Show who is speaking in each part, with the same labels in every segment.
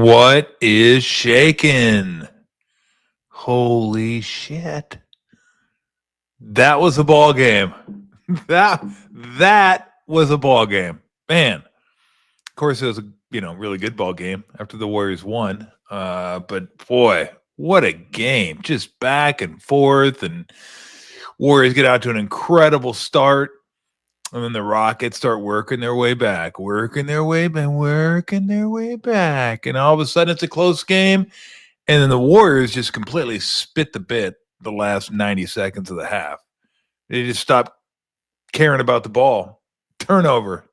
Speaker 1: What is shaking? Holy shit. That was a ball game. That was a ball game. Man. Of course, it was a really good ball game after the Warriors won. But boy, what a game. Just back and forth, and Warriors get out to an incredible start. And then the Rockets start working their way back. And all of a sudden it's a close game. And then the Warriors just completely spit the bit the last 90 seconds of the half. They just stopped caring about the ball. Turnover.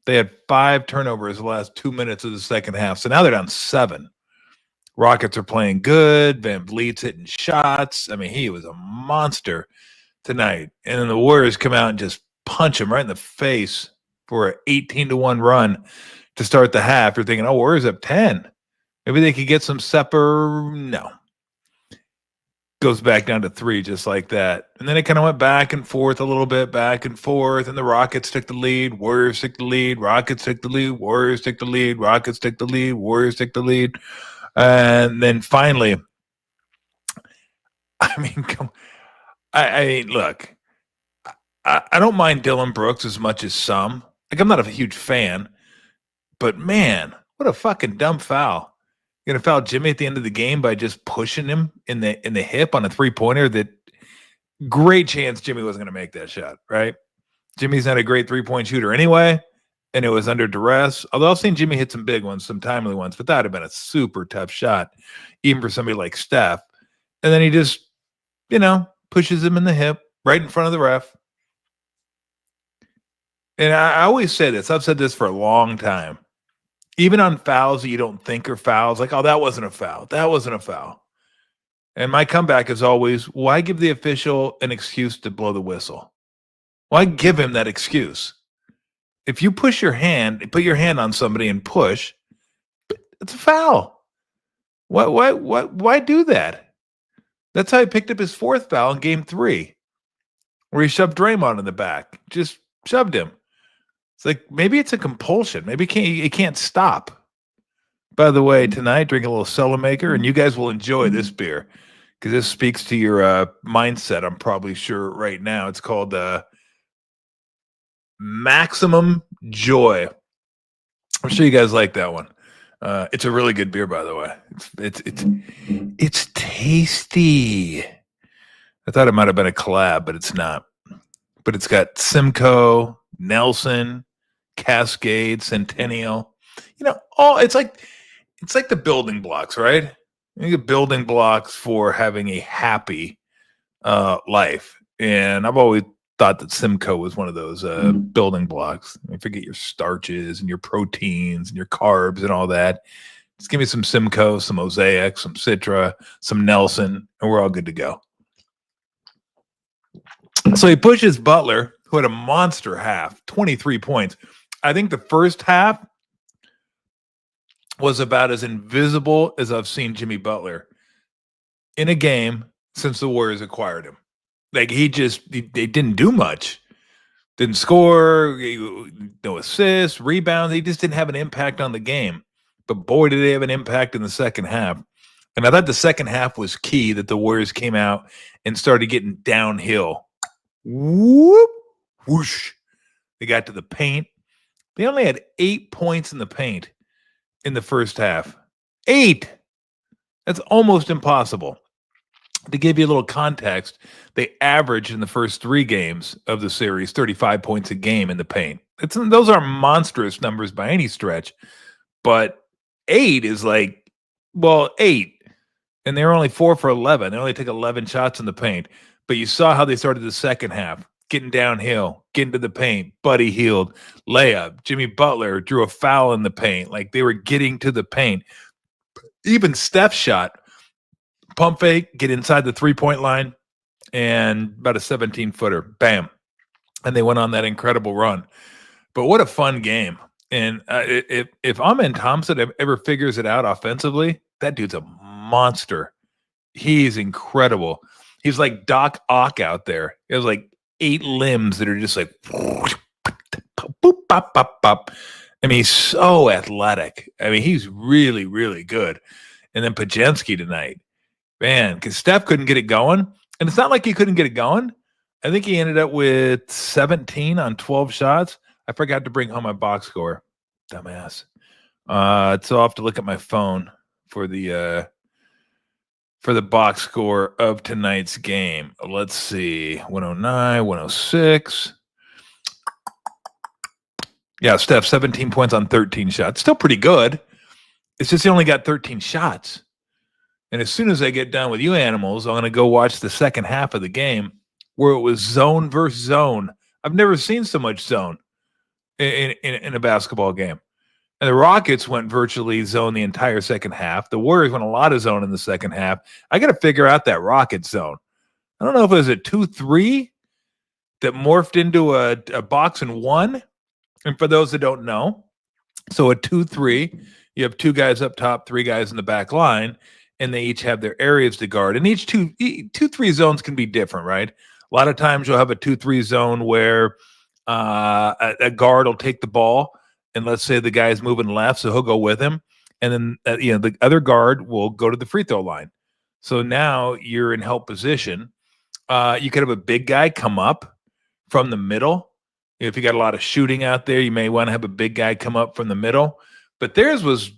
Speaker 1: They had 5 turnovers the last 2 minutes of the second half. So now they're down 7. Rockets are playing good. Van Vliet's hitting shots. I mean, he was a monster tonight. And then the Warriors come out and just punch him right in the face for an 18-1 run to start the half. You're thinking, Warriors up 10. Maybe they could get some sepper. No. Goes back down to 3 just like that. And then it kind of went back and forth a little bit, back and forth. And the Rockets took the lead. Warriors took the lead. Rockets took the lead. Warriors took the lead. Rockets took the lead. Warriors took the lead. And then finally, look, I don't mind Dylan Brooks as much as some. Like, I'm not a huge fan. But, man, what a fucking dumb foul. You're going to foul Jimmy at the end of the game by just pushing him in the hip on a three-pointer that great chance Jimmy wasn't going to make that shot, right? Jimmy's not a great three-point shooter anyway, and it was under duress. Although I've seen Jimmy hit some big ones, some timely ones, but that would have been a super tough shot, even for somebody like Steph. And then he just, pushes him in the hip right in front of the ref. And I always say this. I've said this for a long time. Even on fouls that you don't think are fouls, like, that wasn't a foul. That wasn't a foul. And my comeback is always, why give the official an excuse to blow the whistle? Why give him that excuse? If you put your hand on somebody and push, it's a foul. Why do that? That's how he picked up his 4th foul in game 3, where he shoved Draymond in the back. Just shoved him. It's like, maybe it's a compulsion. Maybe it can't stop. By the way, tonight, drink a little Cellarmaker, and you guys will enjoy this beer because this speaks to your mindset, I'm probably sure, right now. It's called Maximum Joy. I'm sure you guys like that one. It's a really good beer, by the way. It's tasty. I thought it might have been a collab, but it's not. But it's got Simcoe, Nelson, Cascade, Centennial. It's like the building blocks, right? You get building blocks for having a happy life. And I've always thought that Simcoe was one of those building blocks. You forget your starches and your proteins and your carbs and all that. Just give me some Simcoe, some Mosaic, some Citra, some Nelson, and we're all good to go. So he pushes Butler, who had a monster half, 23 points. I think the first half was about as invisible as I've seen Jimmy Butler in a game since the Warriors acquired him. Like, they didn't do much. Didn't score, no assists, rebounds. He just didn't have an impact on the game. But boy, did they have an impact in the second half. And I thought the second half was key, that the Warriors came out and started getting downhill. Whoop, whoosh. They got to the paint. They only had 8 points in the paint in the first half. 8. That's almost impossible. To give you a little context, they averaged in the first 3 games of the series 35 points a game in the paint. Those are monstrous numbers by any stretch, but 8 is 8. And they were only 4 for 11. They only took 11 shots in the paint. But you saw how they started the second half, getting downhill, getting to the paint. Buddy Hield, layup. Jimmy Butler drew a foul in the paint. Like, they were getting to the paint. Even Steph shot, pump fake, get inside the three-point line, and about a 17-footer. Bam. And they went on that incredible run. But what a fun game. And if Amen Thompson ever figures it out offensively, that dude's a monster. He's incredible. He's like Doc Ock out there. He has 8 limbs that are just like boop, bop, bop, bop. I mean, he's so athletic. I mean, he's really, really good. And then Pajemski tonight, man, because Steph couldn't get it going. And it's not like he couldn't get it going. I think he ended up with 17 on 12 shots. I forgot to bring home my box score. Dumbass. So I'll have to look at my phone for the box score of tonight's game. Let's see. 109, 106. Yeah, Steph, 17 points on 13 shots. Still pretty good. It's just he only got 13 shots. And as soon as I get done with you animals, I'm going to go watch the second half of the game where it was zone versus zone. I've never seen so much zone in a basketball game. And the Rockets went virtually zone the entire second half. The Warriors went a lot of zone in the second half. I got to figure out that Rockets zone. I don't know if it was a 2-3 that morphed into a box and one. And for those that don't know, so a 2-3, you have two guys up top, three guys in the back line, and they each have their areas to guard. And each 2-3 zones can be different, right? A lot of times you'll have a 2-3 zone where a guard will take the ball, and let's say the guy's moving left, so he'll go with him. And then the other guard will go to the free throw line. So now you're in help position. You could have a big guy come up from the middle. If you got a lot of shooting out there, you may want to have a big guy come up from the middle. But theirs was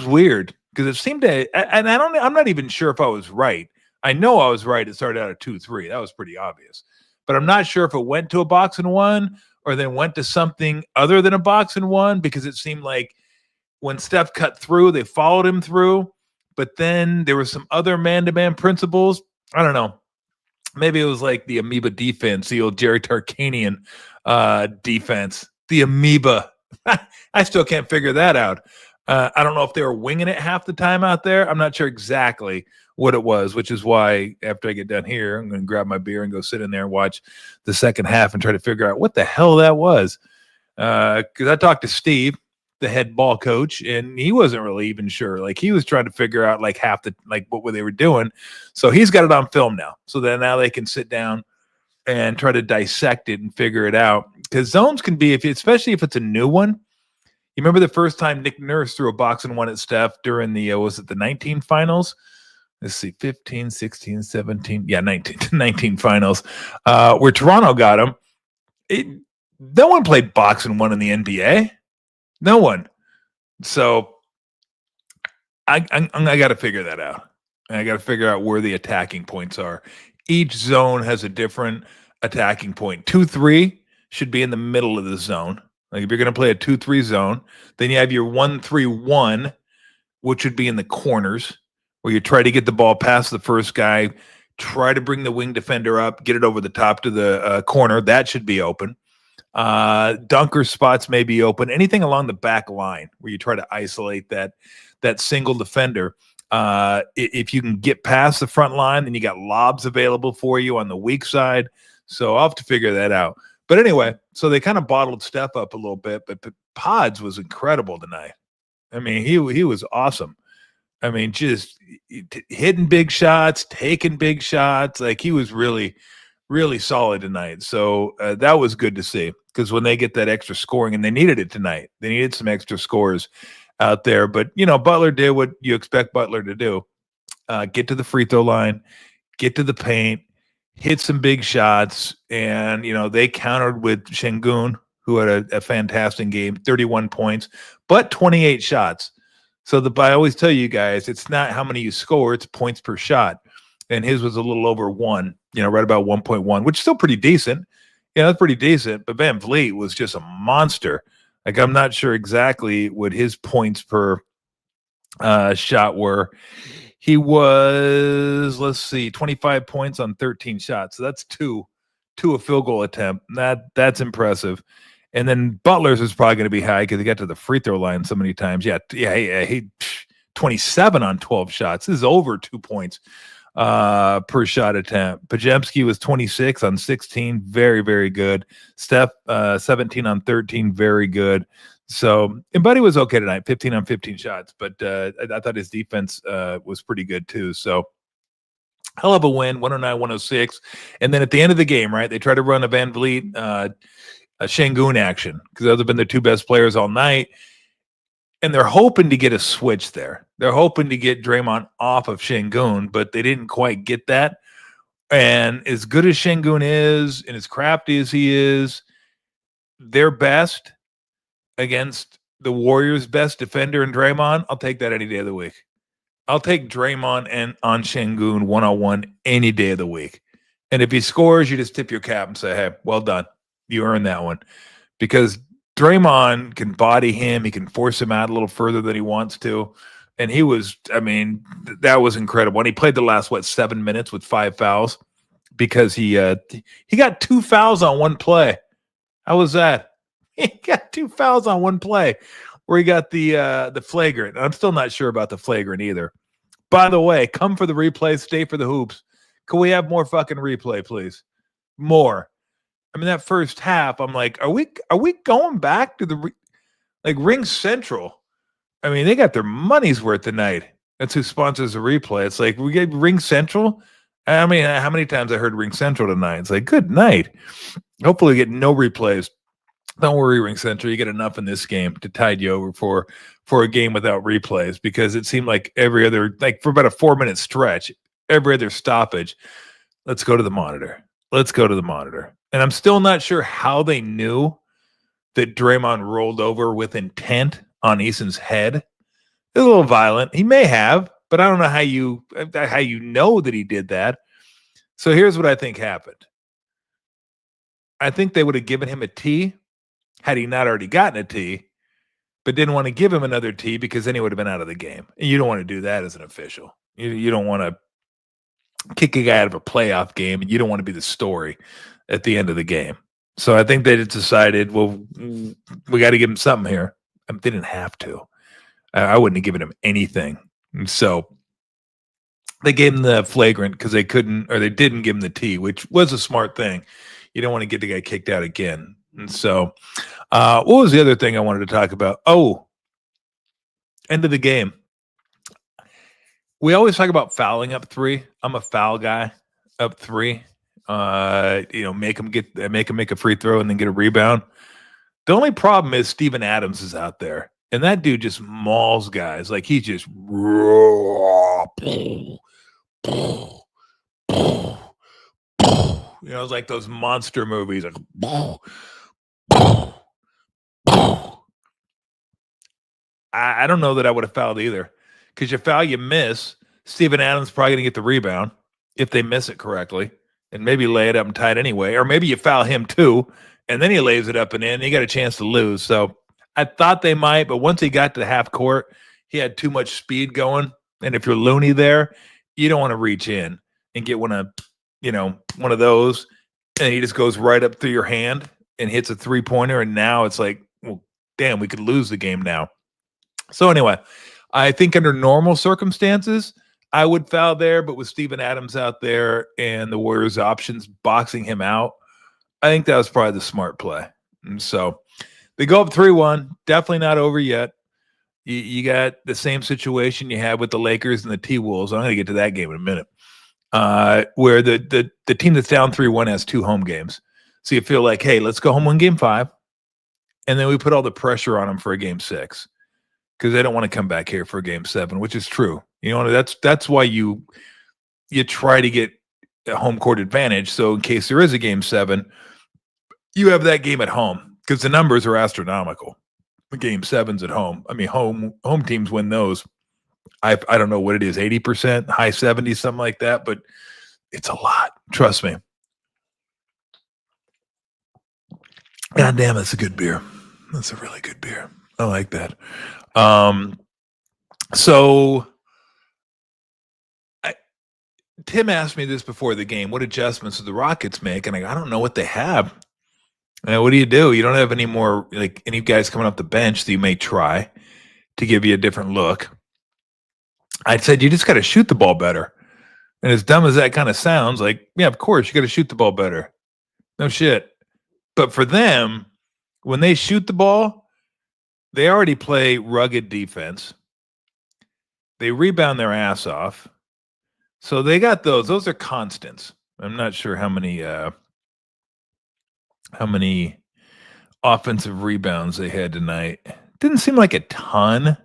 Speaker 1: weird because it seemed to, and I'm not even sure if I was right. I know I was right. It started out at 2-3. That was pretty obvious. But I'm not sure if it went to a box and one or then went to something other than a box and one, because it seemed like when Steph cut through, they followed him through. But then there were some other man-to-man principles. I don't know. Maybe it was like the amoeba defense, the old Jerry Tarkanian defense, the amoeba. I still can't figure that out. I don't know if they were winging it half the time out there. I'm not sure exactly what it was, which is why after I get done here, I'm going to grab my beer and go sit in there and watch the second half and try to figure out what the hell that was. Because I talked to Steve, the head ball coach, and he wasn't really even sure. Like, he was trying to figure out like what they were doing. So he's got it on film now. So then now they can sit down and try to dissect it and figure it out. Because zones can be, especially if it's a new one. You remember the first time Nick Nurse threw a box and one at Steph during the, was it the 19 finals? Let's see, 15, 16, 17. Yeah, 19 finals, where Toronto got him. No one played box and one in the NBA. No one. So I got to figure that out. I got to figure out where the attacking points are. Each zone has a different attacking point. 2-3 should be in the middle of the zone. Like if you're going to play a 2-3 zone, then you have your 1-3-1, which would be in the corners, where you try to get the ball past the first guy, try to bring the wing defender up, get it over the top to the corner. That should be open. Dunker spots may be open. Anything along the back line where you try to isolate that single defender. If you can get past the front line, then you got lobs available for you on the weak side. So I'll have to figure that out. But anyway, so they kind of bottled Steph up a little bit, but Pods was incredible tonight. I mean, he was awesome. I mean, just hitting big shots, taking big shots. Like, he was really, really solid tonight. So that was good to see, because when they get that extra scoring, and they needed it tonight, they needed some extra scores out there. But, Butler did what you expect Butler to do. Get to the free throw line, get to the paint, hit some big shots. And, they countered with Şengün, who had a fantastic game, 31 points, but 28 shots. So I always tell you guys, it's not how many you score, it's points per shot. And his was a little over 1, right about 1.1, which is still pretty decent. Yeah, that's pretty decent. But Van Vliet was just a monster. Like, I'm not sure exactly what his points per shot were. He was, 25 points on 13 shots. So that's two a field goal attempt. That's impressive. And then Butler's is probably going to be high because he got to the free throw line so many times. Yeah, he 27 on 12 shots. This is over 2 points per shot attempt. Pajemski was 26 on 16. Very, very good. Steph, 17 on 13. Very good. So, and Buddy was okay tonight, 15 on 15 shots. But I thought his defense was pretty good too. So, hell of a win, 109-106. And then at the end of the game, right, they try to run a Van Vliet Şengün action, because those have been the two best players all night. And they're hoping to get a switch there. They're hoping to get Draymond off of Şengün, but they didn't quite get that. And as good as Şengün is, and as crafty as he is, their best against the Warriors' best defender in Draymond, I'll take that any day of the week. I'll take Draymond and on Şengün one-on-one any day of the week. And if he scores, you just tip your cap and say, hey, well done. You earned that one. Because Draymond can body him. He can force him out a little further than he wants to. And he was, I mean, that was incredible. And he played the last, 7 minutes with 5 fouls because he got 2 fouls on one play. How was that? He got 2 fouls on one play where he got the flagrant. I'm still not sure about the flagrant either. By the way, come for the replay, stay for the hoops. Can we have more fucking replay, please? More. I mean, that first half, I'm like, are we going back to the Ring Central? I mean, they got their money's worth tonight. That's who sponsors the replay. It's like, we get Ring Central. I mean, how many times I heard Ring Central tonight? It's like, good night. Hopefully, we get no replays. Don't worry, Ring Central. You get enough in this game to tide you over for a game without replays, because it seemed like every other, for about a 4-minute stretch, every other stoppage, let's go to the monitor. Let's go to the monitor. And I'm still not sure how they knew that Draymond rolled over with intent on Eason's head. It's a little violent. He may have, but I don't know how you know that he did that. So here's what I think happened. I think they would have given him a T had he not already gotten a T, but didn't want to give him another T because then he would have been out of the game. And you don't want to do that as an official. You don't want to kick a guy out of a playoff game, and you don't want to be the story at the end of the game. So I think they decided, well, we got to give him something here. They didn't have to. I wouldn't have given him anything. And so they gave him the flagrant because they couldn't, or they didn't give him the T, which was a smart thing. You don't want to get the guy kicked out again. And so what was the other thing I wanted to talk about? Oh, end of the game. We always talk about fouling up 3. I'm a foul guy up 3. Make him make a free throw and then get a rebound. The only problem is Steven Adams is out there, and that dude just mauls guys. Like, he just it's like those monster movies. Like, I don't know that I would have fouled either, because you foul, you miss. Steven Adams probably going to get the rebound if they miss it correctly, and maybe lay it up and tie it anyway. Or maybe you foul him too, and then he lays it up and in, and you got a chance to lose. So I thought they might, but once he got to half court, he had too much speed going. And if you're Looney there, you don't want to reach in and get one of those, and he just goes right up through your hand and hits a 3-pointer. And now it's like, well, damn, we could lose the game now. So anyway, I think under normal circumstances, I would foul there, but with Steven Adams out there and the Warriors' options boxing him out, I think that was probably the smart play. And so they go up 3-1, definitely not over yet. You got the same situation you had with the Lakers and the T-Wolves. I'm going to get to that game in a minute, where the team that's down 3-1 has 2 home games. So you feel like, hey, let's go home win game 5, and then we put all the pressure on them for a game 6, because they don't want to come back here for a game 7, which is true. That's why you try to get a home court advantage. So in case there is a game 7, you have that game at home, because the numbers are astronomical. Game 7's at home. I mean, home teams win those. I don't know what it is, 80%, high 70s, something like that, but it's a lot. Trust me. God damn, that's a good beer. That's a really good beer. I like that. So Tim asked me this before the game, what adjustments do the Rockets make? And I don't know what they have. What do? You don't have any more, any guys coming off the bench that you may try to give you a different look. I said, you just got to shoot the ball better. And as dumb as that kind of sounds, yeah, of course, you got to shoot the ball better. No shit. But for them, when they shoot the ball, they already play rugged defense. They rebound their ass off. So they got those. Those are constants. I'm not sure how many offensive rebounds they had tonight. Didn't seem like a ton.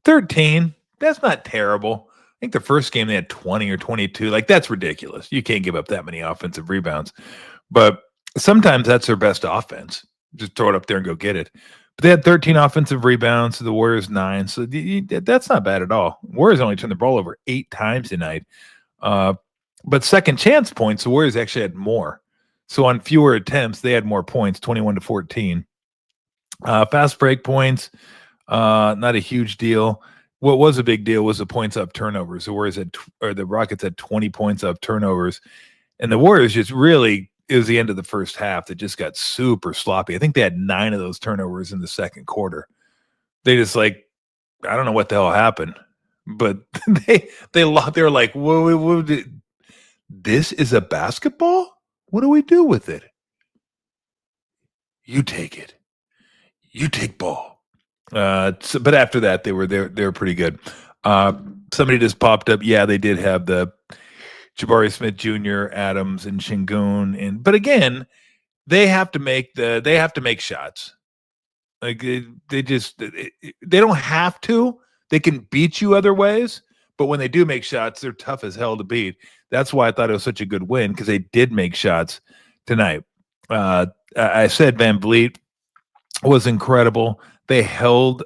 Speaker 1: 13. That's not terrible. I think the first game they had 20 or 22. Like, that's ridiculous. You can't give up that many offensive rebounds. But sometimes that's their best offense. Just throw it up there and go get it. But they had 13 offensive rebounds, the Warriors 9. So that's not bad at all. Warriors only turned the ball over 8 times tonight. But second chance points, the Warriors actually had more. So on fewer attempts, they had more points, 21-14. Fast break points, not a huge deal. What was a big deal was the points up turnovers. The Warriors the Rockets had 20 points up turnovers, and the Warriors just really, it was the end of the first half that just got super sloppy. I think they had 9 of those turnovers in the second quarter. They just I don't know what the hell happened, but they were like, whoa, this is a basketball? What do we do with it? You take it. You take ball. But after that, they were pretty good. Somebody just popped up. Yeah, they did have the Jabari Smith Jr., Adams, and Şengün, but again, they have to make shots. Like they don't have to. They can beat you other ways, but when they do make shots, they're tough as hell to beat. That's why I thought it was such a good win, because they did make shots tonight. I said Van Vliet was incredible. They held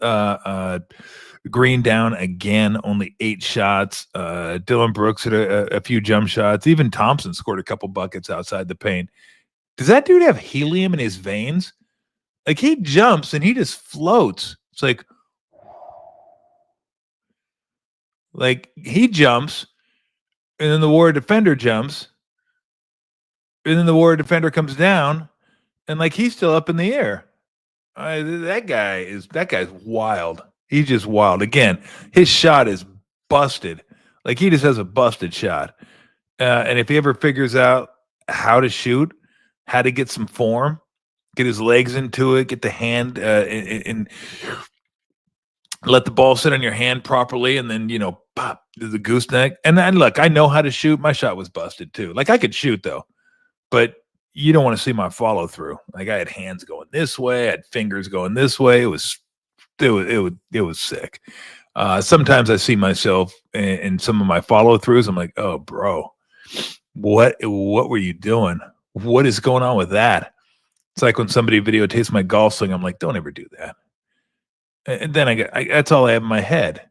Speaker 1: Green down again, only 8 shots. Dylan Brooks had a few jump shots. Even Thompson scored a couple buckets outside the paint. Does that dude have helium in his veins? Like, he jumps and he just floats. It's like he jumps, and then the Warrior defender jumps, and then the Warrior defender comes down, and like he's still up in the air. That guy's wild. He's just wild. Again, his shot is busted. Like, he just has a busted shot. And if he ever figures out how to shoot, how to get some form, get his legs into it, get the hand and let the ball sit on your hand properly, and then, pop, do the gooseneck. And then, look, I know how to shoot. My shot was busted too. Like, I could shoot though, but you don't want to see my follow through. Like, I had hands going this way, I had fingers going this way. It was sick. Sometimes I see myself in some of my follow throughs. I'm like, oh, bro, what were you doing? What is going on with that? It's like when somebody videotapes my golf swing. I'm like, don't ever do that. And then that's all I have in my head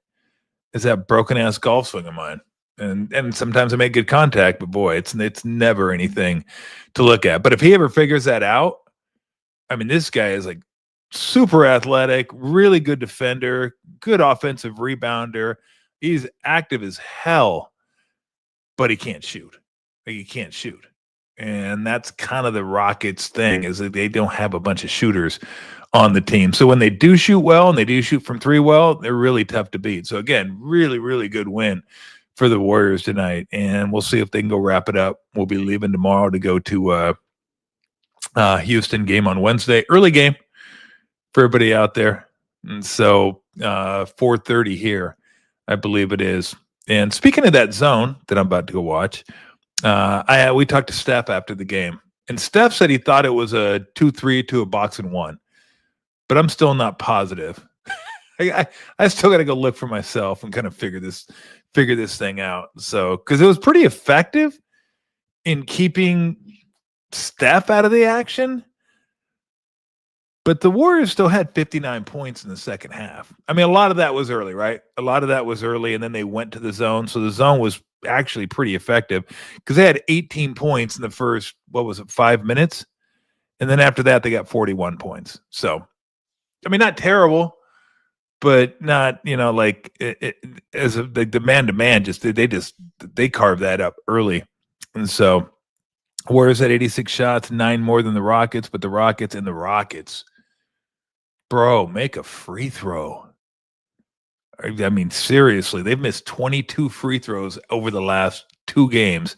Speaker 1: is that broken ass golf swing of mine. And sometimes I make good contact, but boy, it's never anything to look at. But if he ever figures that out, I mean, this guy is like super athletic, really good defender, good offensive rebounder. He's active as hell, but he can't shoot. Like, he can't shoot. And that's kind of the Rockets thing, is that they don't have a bunch of shooters on the team. So when they do shoot well and they do shoot from 3 well, they're really tough to beat. So again, really, really good win for the Warriors tonight. And we'll see if they can go wrap it up. We'll be leaving tomorrow to go to Houston game on Wednesday. Early game for everybody out there. And so 4:30 here, I believe it is. And speaking of that zone that I'm about to go watch, we talked to Steph after the game. And Steph said he thought it was a 2-3 to a box and 1. But I'm still not positive. I still got to go look for myself and kind of figure this thing out. So, because it was pretty effective in keeping Steph out of the action, but the Warriors still had 59 points in the second half. I mean, a lot of that was early, right? A lot of that was early, and then they went to the zone. So the zone was actually pretty effective because they had 18 points in the first, 5 minutes? And then after that, they got 41 points. So, I mean, not terrible, but not, as the man-to-man, they carved that up early. And so Warriors had 86 shots, 9 more than the Rockets, but the Rockets, bro, make a free throw. I mean, seriously, they've missed 22 free throws over the last 2 games.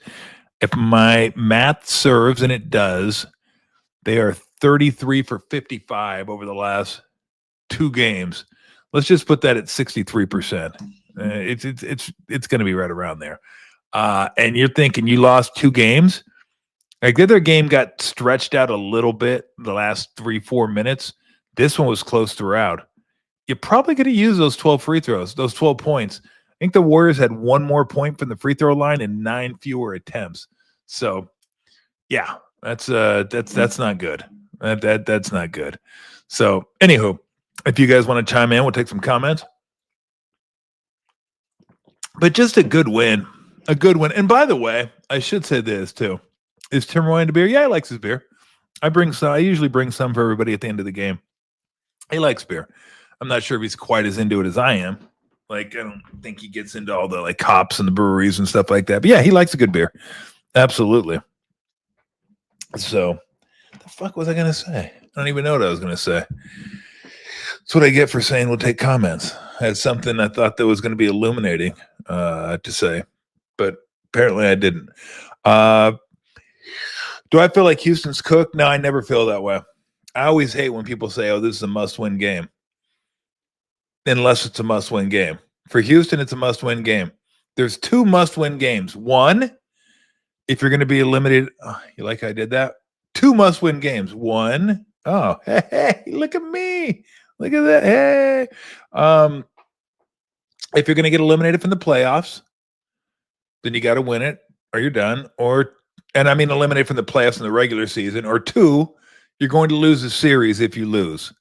Speaker 1: If my math serves, and it does, they are 33 for 55 over the last 2 games. Let's just put that at 63%. It's going to be right around there. And you're thinking you lost 2 games. Like the other game got stretched out a little bit the last 3-4 minutes. This one was close throughout. You're probably going to use those 12 free throws, those 12 points. I think the Warriors had one more point from the free throw line and 9 fewer attempts. So, yeah, that's not good. That's not good. So, anywho, if you guys want to chime in, we'll take some comments. But just a good win. A good win. And by the way, I should say this too. Is Tim Roy into beer? Yeah, he likes his beer. I usually bring some for everybody at the end of the game. He likes beer. I'm not sure if he's quite as into it as I am. Like, I don't think he gets into all the like hops and the breweries and stuff like that. But yeah, he likes a good beer. Absolutely. So, the fuck was I going to say? I don't even know what I was going to say. That's what I get for saying we'll take comments. I had something I thought that was going to be illuminating to say, but apparently I didn't. Do I feel like Houston's cooked? No, I never feel that way. I always hate when people say, oh, this is a must-win game. Unless it's a must-win game. For Houston, it's a must-win game. There's 2 must-win games. One, if you're going to be eliminated, you like how I did that? 2 must-win games. One, hey, look at me. Look at that. Hey. If you're going to get eliminated from the playoffs, then you got to win it or you're done. And I mean eliminated from the playoffs in the regular season. Or 2, you're going to lose the series if you lose.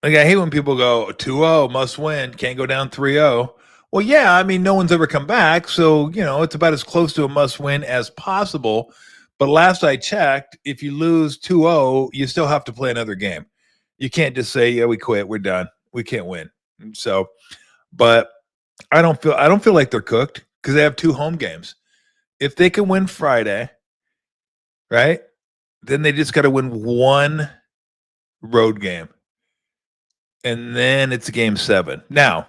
Speaker 1: Like, I hate when people go 2-0, must win, can't go down 3-0. Well, yeah, I mean, no one's ever come back. So, it's about as close to a must win as possible. But last I checked, if you lose 2-0, you still have to play another game. You can't just say, yeah, we quit, we're done. We can't win. So, but I don't feel like they're cooked because they have 2 home games. If they can win Friday, right, then they just got to win 1 road game. And then it's game 7. Now,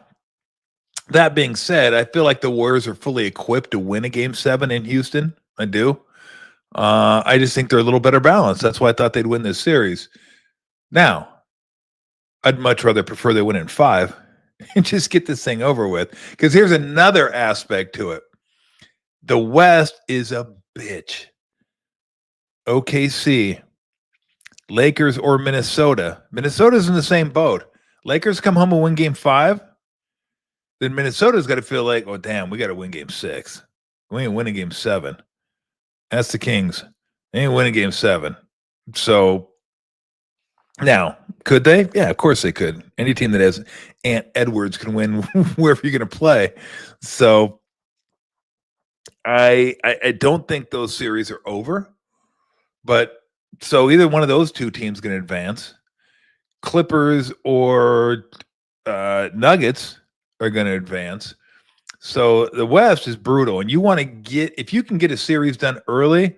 Speaker 1: that being said, I feel like the Warriors are fully equipped to win a game 7 in Houston. I do. I just think they're a little better balanced. That's why I thought they'd win this series. Now, I'd much rather prefer they win in 5 and just get this thing over with. Because here's another aspect to it. The West is a bitch. OKC, Lakers, or Minnesota. Minnesota's in the same boat. Lakers come home and win game 5. Then Minnesota's got to feel like, oh, damn, we got to win game 6. We ain't winning game 7. That's the Kings. They ain't winning game 7. So now, could they? Yeah, of course they could. Any team that has Ant Edwards can win wherever you're going to play. So I don't think those series are over. But so either one of those 2 teams can advance. Clippers or Nuggets are going to advance. So the West is brutal. And you want to if you can get a series done early,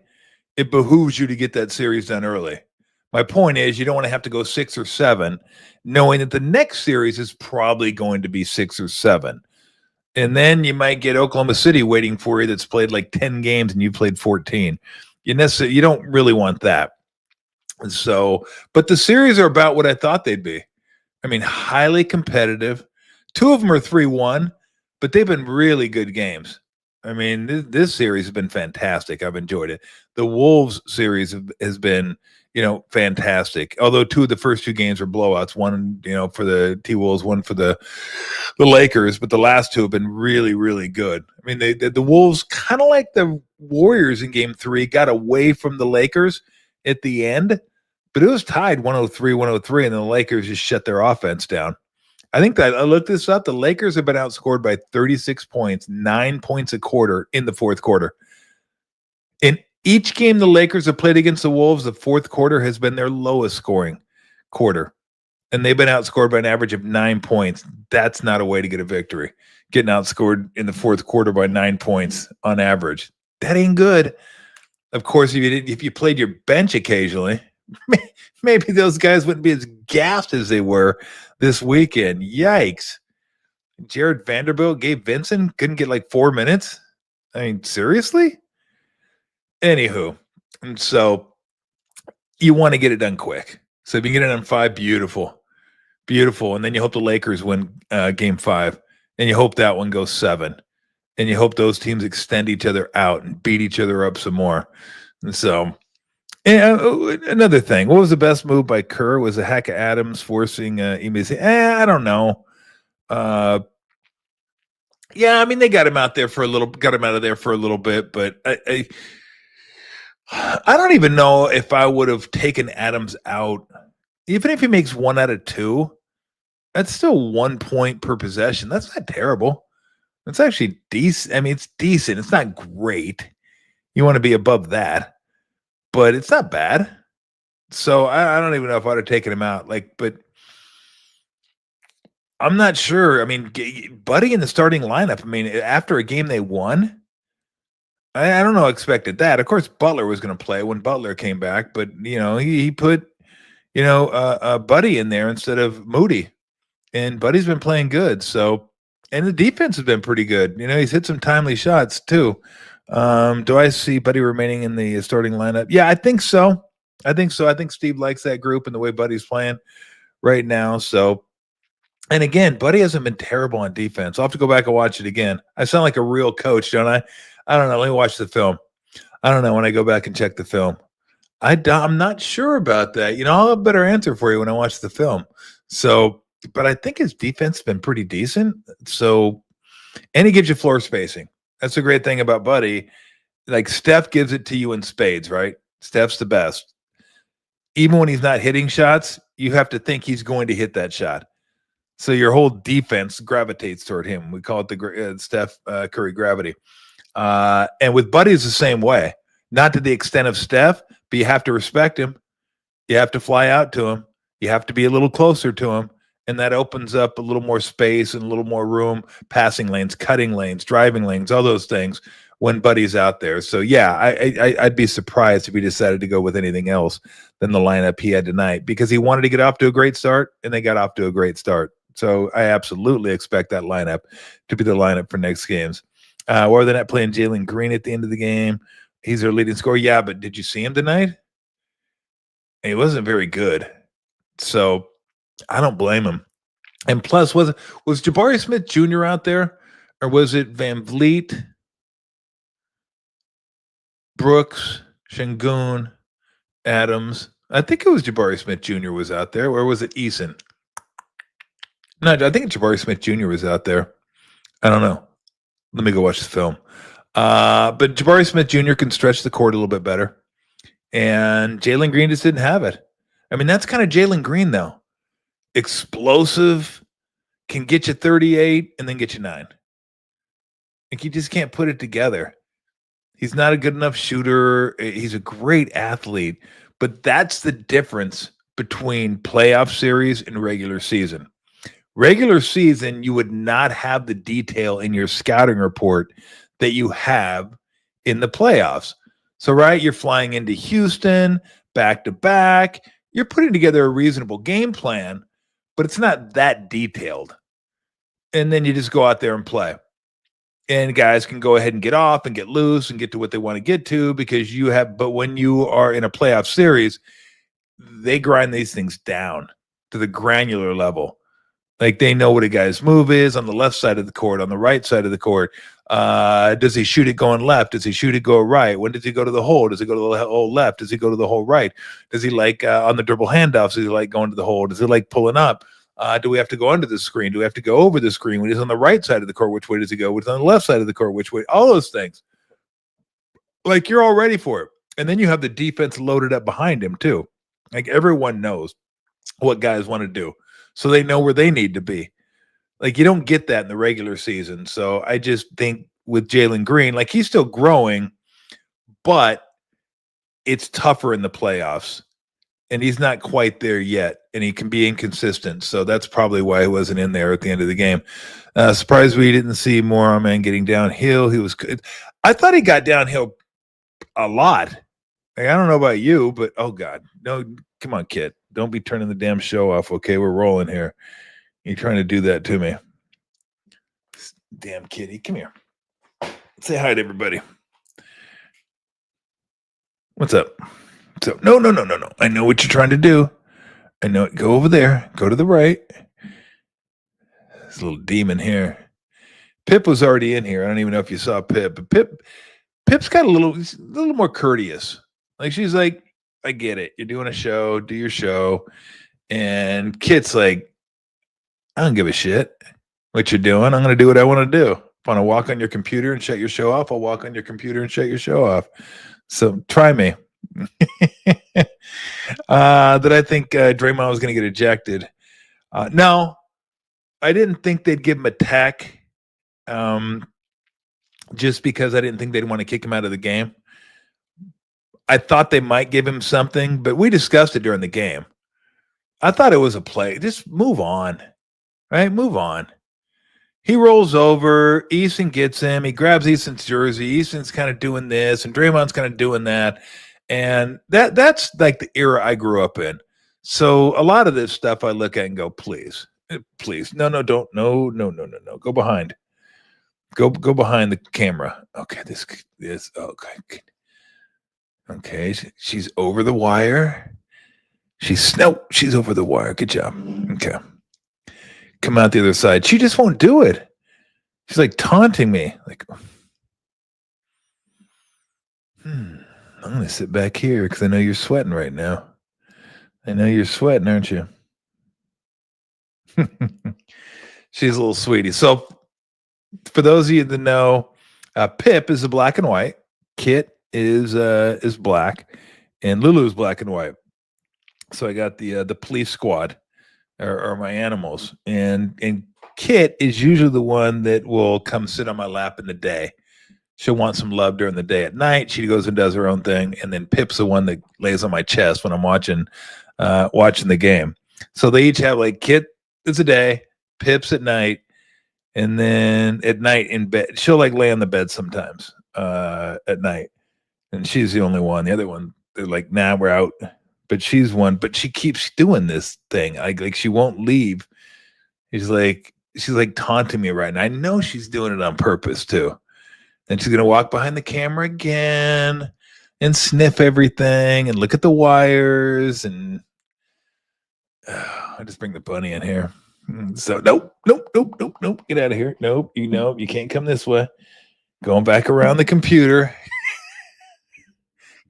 Speaker 1: it behooves you to get that series done early. My point is, you don't want to have to go 6 or 7, knowing that the next series is probably going to be 6 or 7. And then you might get Oklahoma City waiting for you that's played like 10 games and you played 14. You don't really want that. So, but the series are about what I thought they'd be. I mean, highly competitive. 2 of them are 3-1, but they've been really good games. I mean, this series has been fantastic. I've enjoyed it. The Wolves series has been, fantastic. Although the first 2 games were blowouts. One, for the T-Wolves, one for the Lakers, but the last 2 have been really, really good. I mean, the Wolves, kind of like the Warriors in game 3, got away from the Lakers at the end, but it was tied 103-103, and then the Lakers just shut their offense down. I think that I looked this up. The Lakers have been outscored by 36 points, 9 points a quarter in the fourth quarter. In each game the Lakers have played against the Wolves, the fourth quarter has been their lowest scoring quarter. And they've been outscored by an average of 9 points. That's not a way to get a victory. Getting outscored in the fourth quarter by 9 points on average. That ain't good. Of course, if you played your bench occasionally, maybe those guys wouldn't be as gassed as they were this weekend. Yikes. Jared Vanderbilt, Gabe Vincent couldn't get like 4 minutes. I mean, seriously? Anywho, and so you want to get it done quick. So if you get it on 5, beautiful. Beautiful. And then you hope the Lakers win game 5. And you hope that one goes 7. And you hope those teams extend each other out and beat each other up some more. So, and, another thing, what was the best move by Kerr? Was a hack of Adams forcing Emi? I don't know. Yeah, I mean they got him out there for a little, got him out of there for a little bit, but I don't even know if I would have taken Adams out, even if he makes 1 out of 2. That's still 1 point per possession. That's not terrible. It's actually decent. I mean, it's decent. It's not great. You want to be above that, but it's not bad. So I don't even know if I'd have taken him out. But I'm not sure. I mean, Buddy in the starting lineup. I mean, after a game they won, I don't know. Expected that. Of course, Butler was going to play when Butler came back, but he put Buddy in there instead of Moody, and Buddy's been playing good. So, and the defense has been pretty good. He's hit some timely shots too. Do I see Buddy remaining in the starting lineup? Yeah, I think so. I think Steve likes that group and the way Buddy's playing right now. So, and again, Buddy hasn't been terrible on defense. I'll have to go back and watch it again. I sound like a real coach, don't I? I don't know. Let me watch the film. I don't know when I go back and check the film. I'm not sure about that. I'll have a better answer for you when I watch the film. So, but I think his defense has been pretty decent. So, and he gives you floor spacing. That's the great thing about Buddy. Like Steph gives it to you in spades, right? Steph's the best. Even when he's not hitting shots, you have to think he's going to hit that shot. So your whole defense gravitates toward him. We call it the Steph Curry gravity. And with Buddy, it's the same way. Not to the extent of Steph, but you have to respect him. You have to fly out to him. You have to be a little closer to him. And that opens up a little more space and a little more room, passing lanes, cutting lanes, driving lanes, all those things when Buddy's out there. So, yeah, I'd be surprised if he decided to go with anything else than the lineup he had tonight because he wanted to get off to a great start, and they got off to a great start. So I absolutely expect that lineup to be the lineup for next games. Or they're not playing Jalen Green at the end of the game. He's their leading scorer. Yeah, but did you see him tonight? He wasn't very good. So I don't blame him. And plus, was Jabari Smith Jr. out there? Or was it Van Vliet, Brooks, Şengün, Adams? I think it was Jabari Smith Jr. was out there. Or was it Eason? No, I think Jabari Smith Jr. was out there. I don't know. Let me go watch the film. But Jabari Smith Jr. can stretch the court a little bit better. And Jalen Green just didn't have it. I mean, that's kind of Jalen Green, though. Explosive, can get you 38 and then get you 9. Like, he just can't put it together. He's not a good enough shooter. He's a great athlete. But that's the difference between playoff series and regular season. Regular season, you would not have the detail in your scouting report that you have in the playoffs. So, right, you're flying into Houston back to back. You're putting together a reasonable game plan, but it's not that detailed. And then you just go out there and play. And guys can go ahead and get off and get loose and get to what they want to get to because you have, but when you are in a playoff series, they grind these things down to the granular level. Like they know what a guy's move is on the left side of the court, on the right side of the court. Does he shoot it going left? Does he shoot it go right? When does he go to the hole? Does he go to the hole left? Does he go to the hole right? Does he like on the dribble handoffs? Does he like going to the hole? Does he like pulling up? Do we have to go under the screen? Do we have to go over the screen? When he's on the right side of the court, which way does he go? When he's on the left side of the court, which way? All those things. Like you're all ready for it. And then you have the defense loaded up behind him too. Like everyone knows what guys want to do. So they know where they need to be. Like you don't get that in the regular season. So I just think with Jalen Green, like he's still growing, but it's tougher in the playoffs. And he's not quite there yet. And he can be inconsistent. So that's probably why he wasn't in there at the end of the game. Surprised we didn't see more man getting downhill. He was good. I thought he got downhill a lot. Like, I don't know about you, but oh God. No, come on, kid. Don't be turning the damn show off, okay? We're rolling here. You're trying to do that to me. Damn kitty. Come here. Say hi to everybody. What's up? So no. I know what you're trying to do. I know it. Go over there. Go to the right. This little demon here. Pip was already in here. I don't even know if you saw Pip, but Pip's got he's a little more courteous. Like, she's like, I get it. You're doing a show, do your show. And Kit's like, I don't give a shit what you're doing. I'm going to do what I want to do. If I want to walk on your computer and shut your show off, I'll walk on your computer and shut your show off. So try me. That I think Draymond was going to get ejected. No, I didn't think they'd give him a tech just because I didn't think they'd want to kick him out of the game. I thought they might give him something, but we discussed it during the game. I thought it was a play. Just move on, right? Move on. He rolls over. Easton gets him. He grabs Easton's jersey. Easton's kind of doing this, and Draymond's kind of doing that. And that's like the era I grew up in. So a lot of this stuff I look at and go, please, no, don't, no. Go behind. Go behind the camera. Okay, this okay. Okay, she's over the wire. She's over the wire. Good job. Okay. Come out the other side. She just won't do it. She's like taunting me. Like, I'm going to sit back here because I know you're sweating right now. I know you're sweating, aren't you? She's a little sweetie. So for those of you that know, Pip is the black and white. Kit is black, and Lulu's black and white. So I got the police squad are my animals, and Kit is usually the one that will come sit on my lap in the day. She'll want some love during the day. At night, she goes and does her own thing, and then Pip's the one that lays on my chest when I'm watching the game. So they each have like Kit is a day, Pip's at night, and then at night in bed, she'll like lay on the bed sometimes at night, and she's the only one. The other one, they're like, nah, we're out. But she's one. But she keeps doing this thing. Like she won't leave. She's like taunting me right now. I know she's doing it on purpose too. And she's gonna walk behind the camera again and sniff everything and look at the wires. And I just bring the bunny in here. So nope. Get out of here. Nope. You can't come this way. Going back around the computer.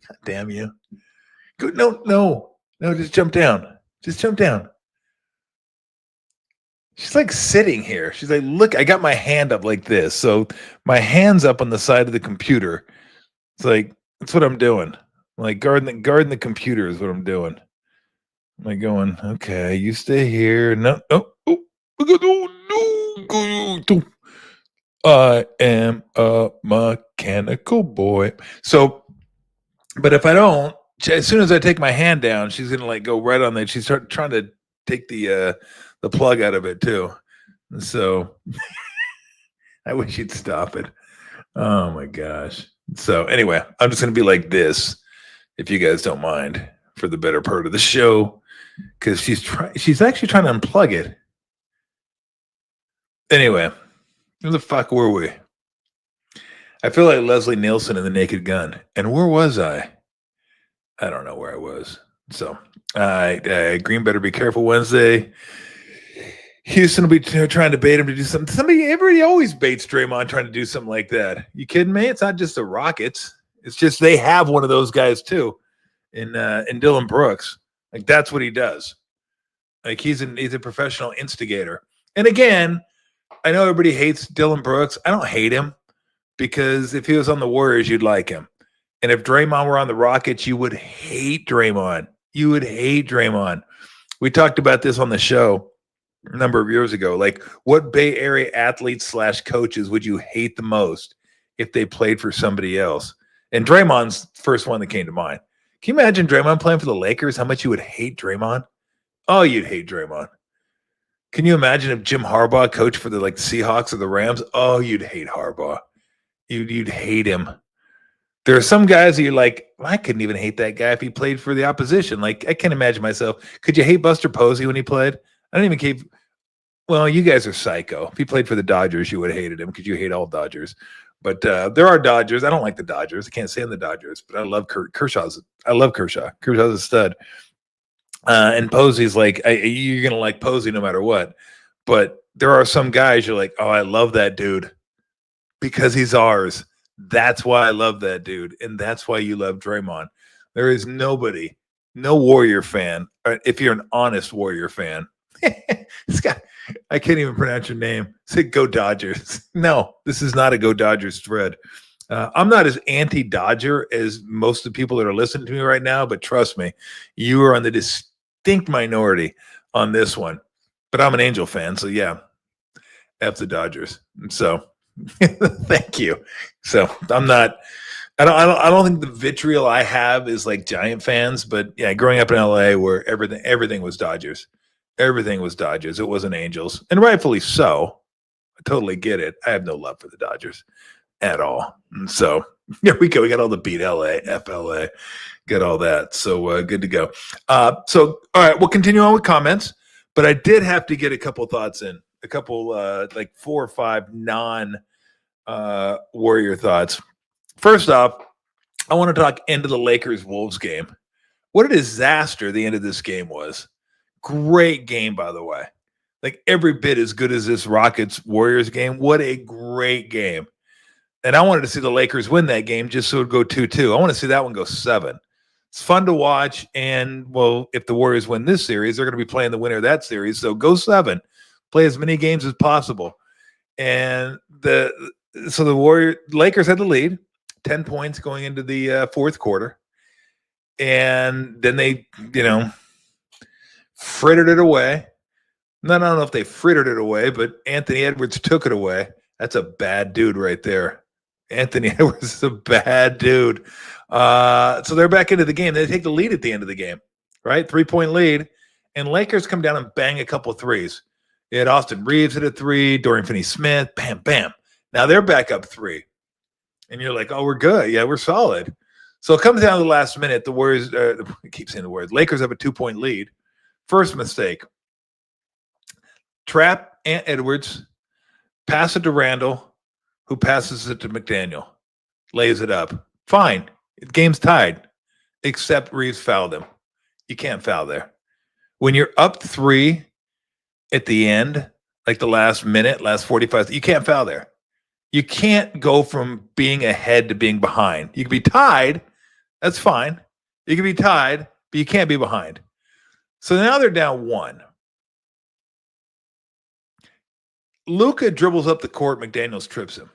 Speaker 1: God damn you. No, just jump down. She's like sitting here. She's like, look, I got my hand up like this. So my hand's up on the side of the computer. It's like, that's what I'm doing. I'm like guarding the computer is what I'm doing. I'm like going, okay, you stay here. No. I am a mechanical boy. So, but if I don't, as soon as I take my hand down, she's gonna like go right on that. She's trying to take the plug out of it too. So I wish you'd stop it. Oh my gosh. So anyway, I'm just gonna be like this, if you guys don't mind, for the better part of the show, because she's actually trying to unplug it. Anyway, where the fuck were we? I feel like Leslie Nielsen in The Naked Gun. And where was I? I don't know where I was. So, Green better be careful Wednesday. Houston will be trying to bait him to do something. Everybody always baits Draymond trying to do something like that. You kidding me? It's not just the Rockets. It's just they have one of those guys too, in Dylan Brooks. Like that's what he does. Like he's a professional instigator. And again, I know everybody hates Dylan Brooks. I don't hate him because if he was on the Warriors, you'd like him. And if Draymond were on the Rockets, you would hate Draymond. We talked about this on the show a number of years ago. Like, what Bay Area athletes / coaches would you hate the most if they played for somebody else? And Draymond's the first one that came to mind. Can you imagine Draymond playing for the Lakers? How much you would hate Draymond? Oh, you'd hate Draymond. Can you imagine if Jim Harbaugh coached for the Seahawks or the Rams? Oh, you'd hate Harbaugh. You'd hate him. There are some guys that you're like, well, I couldn't even hate that guy if he played for the opposition. Like, I can't imagine myself. Could you hate Buster Posey when he played? I don't even care. Well, you guys are psycho. If he played for the Dodgers, you would have hated him because you hate all Dodgers. But there are Dodgers. I don't like the Dodgers. I can't stand the Dodgers, but I love Kershaw. I love Kershaw. Kershaw's a stud. And Posey's like, you're going to like Posey no matter what. But there are some guys you're like, oh, I love that dude because he's ours. That's why I love that dude. And that's why you love Draymond. There is nobody, no Warrior fan, if you're an honest Warrior fan. This guy, I can't even pronounce your name. Say go Dodgers. No, this is not a go Dodgers thread. I'm not as anti-Dodger as most of the people that are listening to me right now, but trust me, you are on the distinct minority on this one. But I'm an Angel fan, so yeah, F the Dodgers. So thank you. So I'm not. I don't think the vitriol I have is like Giant fans, but yeah, growing up in LA where everything was Dodgers. Everything was Dodgers. It wasn't Angels. And rightfully so. I totally get it. I have no love for the Dodgers at all. And so here we go. We got all the beat LA, FLA, got all that. So good to go. So all right, we'll continue on with comments, but I did have to get a couple thoughts in, a couple like 4 or 5 non Warrior thoughts. First off, I want to talk end of the Lakers-Wolves game. What a disaster the end of this game was. Great game, by the way. Like every bit as good as this Rockets-Warriors game. What a great game. And I wanted to see the Lakers win that game just so it would go 2-2. I want to see that one go 7. It's fun to watch. And, well, if the Warriors win this series, they're going to be playing the winner of that series. So go 7. Play as many games as possible. And the Lakers had the lead. 10 points going into the fourth quarter. And then they, frittered it away. I don't know if they frittered it away, but Anthony Edwards took it away. That's a bad dude right there. Anthony Edwards is a bad dude. So they're back into the game. They take the lead at the end of the game, right? 3-point lead. And Lakers come down and bang a couple of threes. You had Austin Reeves hit a 3, Dorian Finney-Smith, bam, bam. Now they're back up 3. And you're like, oh, we're good. Yeah, we're solid. So it comes down to the last minute. The Warriors, I keep saying the words, Lakers have a 2-point lead. First mistake. Trap Ant Edwards, pass it to Randall, who passes it to McDaniel. Lays it up. Fine. Game's tied. Except Reeves fouled him. You can't foul there. When you're up 3 at the end, like the last minute, last 45, you can't foul there. You can't go from being ahead to being behind. You can be tied. That's fine. You can be tied, but you can't be behind. So now they're down 1. Luka dribbles up the court. McDaniels trips him.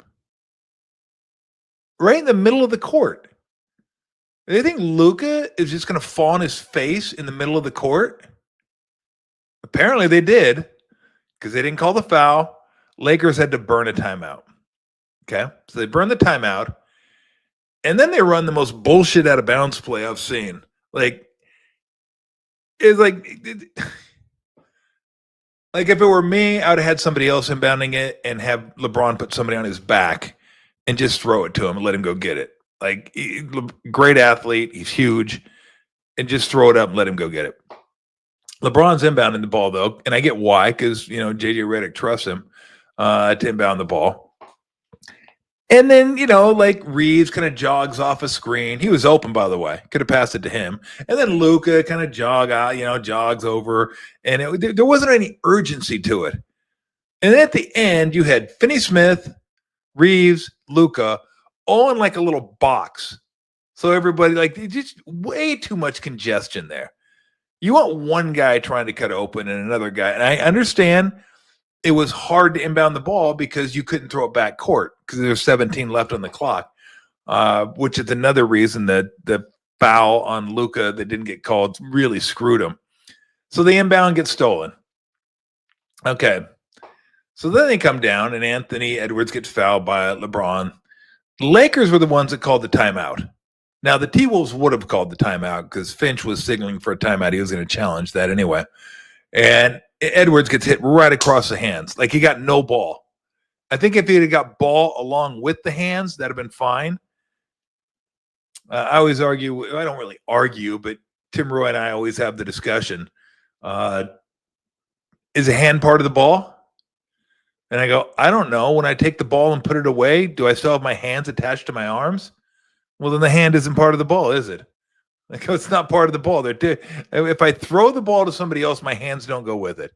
Speaker 1: Right in the middle of the court. Do you think Luka is just going to fall on his face in the middle of the court? Apparently they did, because they didn't call the foul. Lakers had to burn a timeout. Okay, so they burn the timeout, and then they run the most bullshit out of bounds play I've seen. Like, it's like if it were me, I would have had somebody else inbounding it and have LeBron put somebody on his back and just throw it to him and let him go get it. Like, great athlete, he's huge, and just throw it up and let him go get it. LeBron's inbounding the ball, though, and I get why, because, J.J. Redick trusts him to inbound the ball. And then, Reeves kind of jogs off a screen. He was open, by the way. Could have passed it to him. And then Luka kind of jogs over. And there wasn't any urgency to it. And then at the end, you had Finney-Smith, Reeves, Luka, all in like a little box. So everybody, just way too much congestion there. You want one guy trying to cut open and another guy. And I understand it was hard to inbound the ball because you couldn't throw it back court because there's 17 left on the clock, which is another reason that the foul on Luka that didn't get called really screwed him. So the inbound gets stolen. Okay. So then they come down and Anthony Edwards gets fouled by LeBron. The Lakers were the ones that called the timeout. Now, the T-Wolves would have called the timeout because Finch was signaling for a timeout. He was going to challenge that anyway. And Edwards gets hit right across the hands. Like he got no ball. I think if he had got ball along with the hands, that'd have been fine. I always argue. I don't really argue, but Tim Roy and I always have the discussion. Is a hand part of the ball? And I go, I don't know. When I take the ball and put it away, do I still have my hands attached to my arms? Well, then the hand isn't part of the ball, is it? Like, it's not part of the ball. If I throw the ball to somebody else, my hands don't go with it.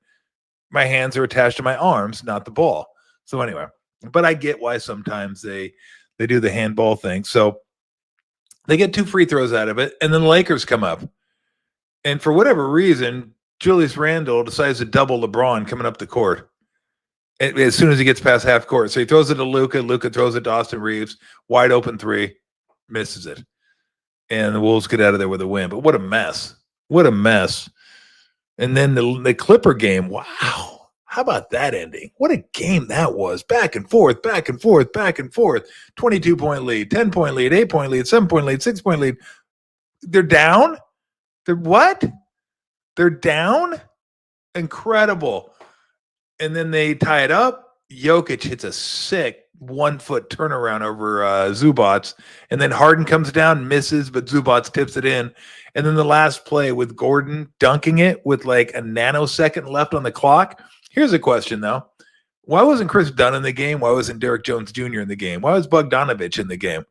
Speaker 1: My hands are attached to my arms, not the ball. So anyway, but I get why sometimes they do the handball thing. So They get 2 free throws out of it, and then the Lakers come up. And for whatever reason, Julius Randle decides to double LeBron coming up the court as soon as he gets past half court. So he throws it to Luka. Luka throws it to Austin Reeves. Wide open three. Misses it. And the Wolves get out of there with a win. But what a mess. What a mess. And then the Clipper game. Wow. How about that ending? What a game that was. Back and forth, back and forth, back and forth. 22-point lead, 10-point lead, 8-point lead, 7-point lead, 6-point lead. They're down? They're what? They're down? Incredible. And then they tie it up. Jokic hits a sick 1-foot turnaround over Zubats. And then Harden comes down, misses, but Zubats tips it in. And then the last play with Gordon dunking it with like a nanosecond left on the clock. Here's a question, though. Why wasn't Chris Dunn in the game? Why wasn't Derek Jones Jr. in the game? Why was Bogdanovich in the game?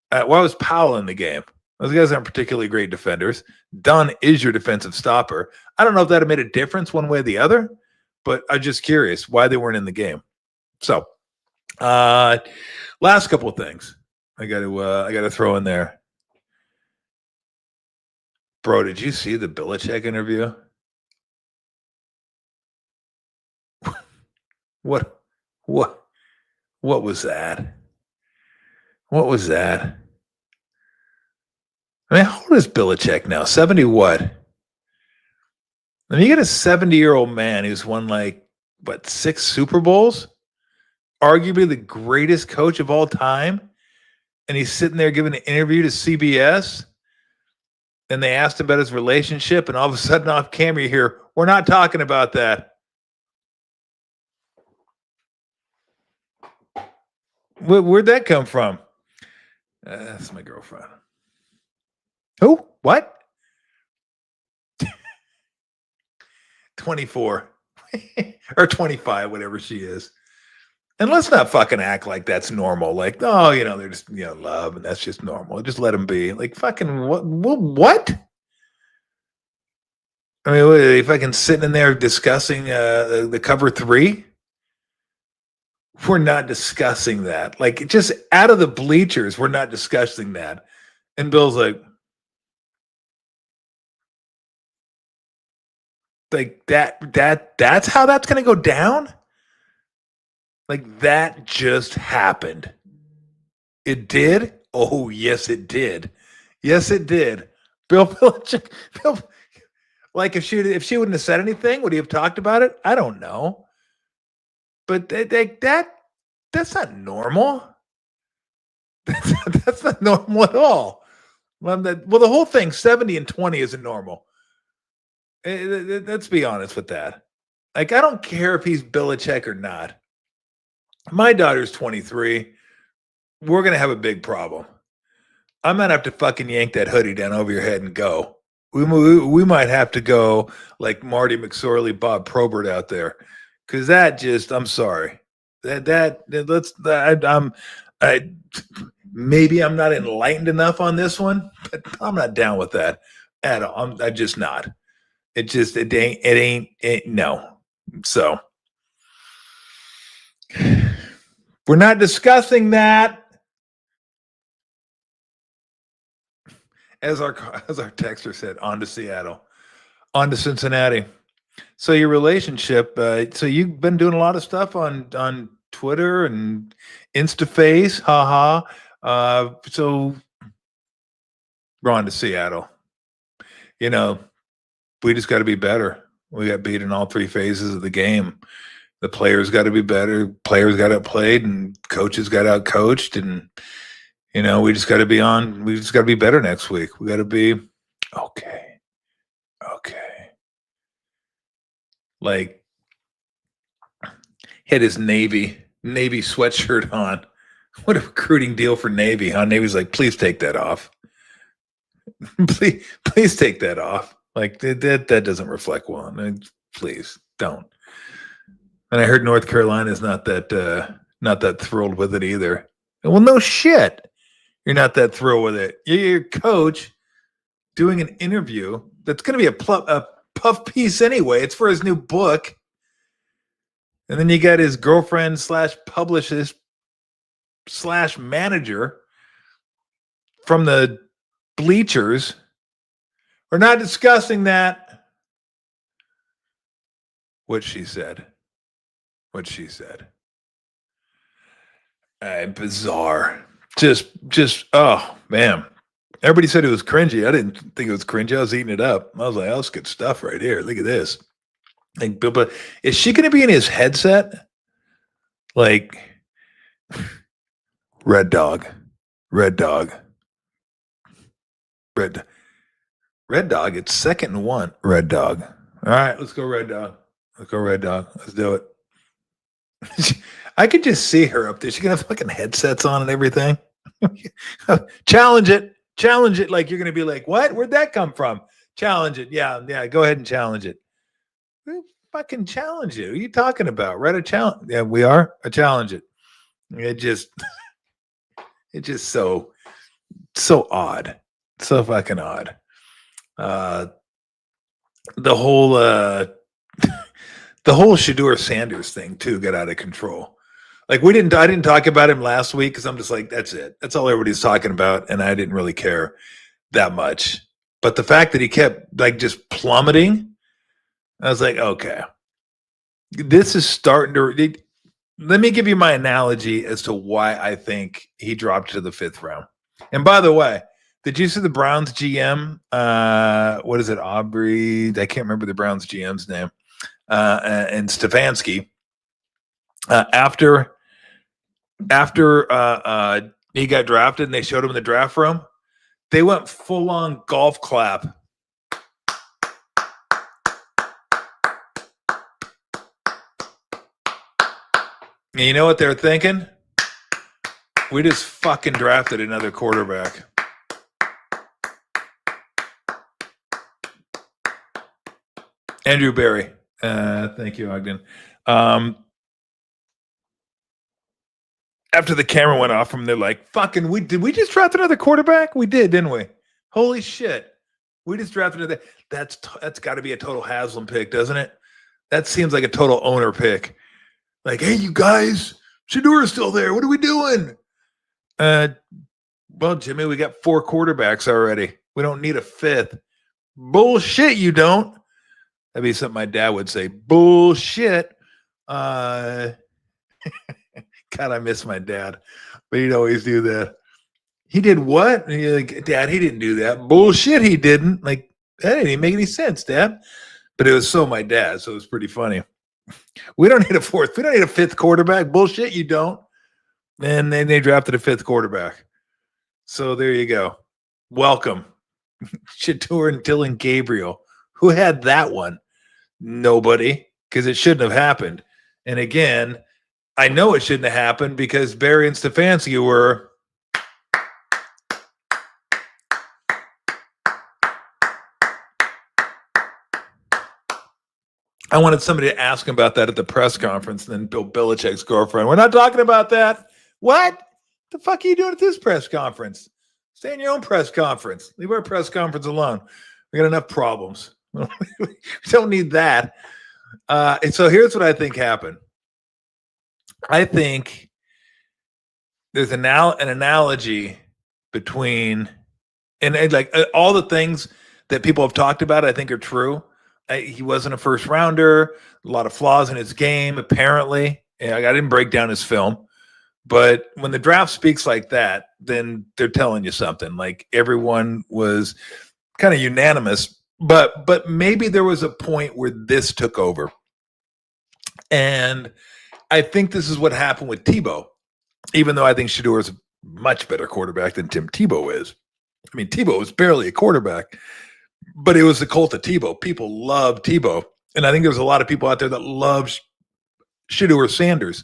Speaker 1: Why was Powell in the game? Those guys aren't particularly great defenders. Dunn is your defensive stopper. I don't know if that made a difference one way or the other, but I'm just curious why they weren't in the game. So, last couple of things I got to throw in there. Bro, did you see the Belichick interview? What was that? What was that? I mean, how old is Belichick now? 70 what? I mean, you get a 70-year-old man who's won 6 Super Bowls? Arguably the greatest coach of all time. And he's sitting there giving an interview to CBS. And they asked him about his relationship. And all of a sudden off camera you hear, we're not talking about that. Where'd that come from? That's my girlfriend. Who? What? 24 or 25, whatever she is. And let's not fucking act like that's normal. Like, oh, they're just, love, and that's just normal. Just let them be. Like, fucking what? I mean, what, are they fucking sitting in there discussing the cover 3? We're not discussing that. Like, just out of the bleachers, we're not discussing that. And Bill's like that's how that's going to go down? Like, that just happened. It did? Oh, yes, it did. Yes, it did. Bill Belichick. Like, if she wouldn't have said anything, would he have talked about it? I don't know. But that's not normal. That's not normal at all. Well, the whole thing, 70 and 20 isn't normal. Let's be honest with that. Like, I don't care if he's Belichick or not. My daughter's 23. We're going to have a big problem. I might have to fucking yank that hoodie down over your head and go. We might have to go like Marty McSorley, Bob Probert out there. Because that just, I'm sorry. Maybe I'm not enlightened enough on this one, but I'm not down with that at all. I'm just not. It ain't no. So we're not discussing that. As our texter said, on to Seattle, on to Cincinnati. So your relationship, so you've been doing a lot of stuff on Twitter and InstaFace, haha. So we're on to Seattle. We just got to be better. We got beat in all 3 phases of the game. The players got to be better. Players got outplayed, and coaches got outcoached. And we just got to be on. We just got to be better next week. We got to be okay. Like, had his Navy sweatshirt on. What a recruiting deal for Navy, huh? Navy's like, please take that off. please take that off. Like, that doesn't reflect well. I mean, please don't. And I heard North Carolina's not that thrilled with it either. Well, no shit. You're not that thrilled with it. You're your coach doing an interview that's going to be a puff piece anyway. It's for his new book. And then you got his girlfriend / publicist / manager from the bleachers. We're not discussing that. What she said. Bizarre. Just, oh, man. Everybody said it was cringy. I didn't think it was cringy. I was eating it up. I was like, oh, that's good stuff right here. Look at this. Like, but is she going to be in his headset? Like, red dog. Red dog. It's 2nd and 1. Red dog. All right, let's go red dog. Let's do it. I could just see her up there. She's going to have fucking headsets on and everything. Challenge it. Like you're going to be like, what? Where'd that come from? Challenge it. Yeah. Go ahead and challenge it. Who fucking challenge it? What are you talking about? Right? A challenge. Yeah, we are. A challenge it. It's just so odd. So fucking odd. The whole Shedeur Sanders thing too got out of control. Like I didn't talk about him last week because I'm just like, that's it. That's all everybody's talking about, and I didn't really care that much. But the fact that he kept like just plummeting, I was like, okay, this is starting to. Let me give you my analogy as to why I think he dropped to the 5th round. And by the way, did you see the Browns GM? What is it, Aubrey? I can't remember the Browns GM's name. And Stefanski. After he got drafted and they showed him in the draft room, they went full on golf clap. And you know what they're thinking? We just fucking drafted another quarterback. Andrew Berry. Thank you, Ogden. After the camera went off from, they're like, fucking, did we just draft another quarterback? We did, didn't we? Holy shit. We just drafted another. That's got to be a total Haslam pick, doesn't it? That seems like a total owner pick. Like, hey, you guys, Shedeur's still there. What are we doing? Well, Jimmy, we got 4 quarterbacks already. We don't need a 5th. Bullshit, you don't. That'd be something my dad would say. Bullshit. God, I miss my dad. But he'd always do that. He did what? And you're like, Dad, he didn't do that. Bullshit, he didn't. Like, that didn't even make any sense, Dad. But it was so my dad, so it was pretty funny. We don't need a 4th. We don't need a 5th quarterback. Bullshit, you don't. And then they drafted a 5th quarterback. So there you go. Welcome. Shedeur and Dylan Gabriel. Who had that one? Nobody, because it shouldn't have happened. And again, I know it shouldn't have happened because Barry and Stefanski were. I wanted somebody to ask him about that at the press conference, and then Bill Belichick's girlfriend. We're not talking about that. What? The fuck are you doing at this press conference? Stay in your own press conference. Leave our press conference alone. We got enough problems. We don't need that. And so here's what I think happened. I think there's an analogy between, and like all the things that people have talked about, I think are true. He wasn't a first rounder, a lot of flaws in his game, apparently. I didn't break down his film. But when the draft speaks like that, then they're telling you something. Like everyone was kind of unanimous. But maybe there was a point where this took over. And I think this is what happened with Tebow, even though I think Shedeur is a much better quarterback than Tim Tebow is. I mean, Tebow was barely a quarterback, but it was the cult of Tebow. People love Tebow. And I think there's a lot of people out there that love Shedeur Sanders.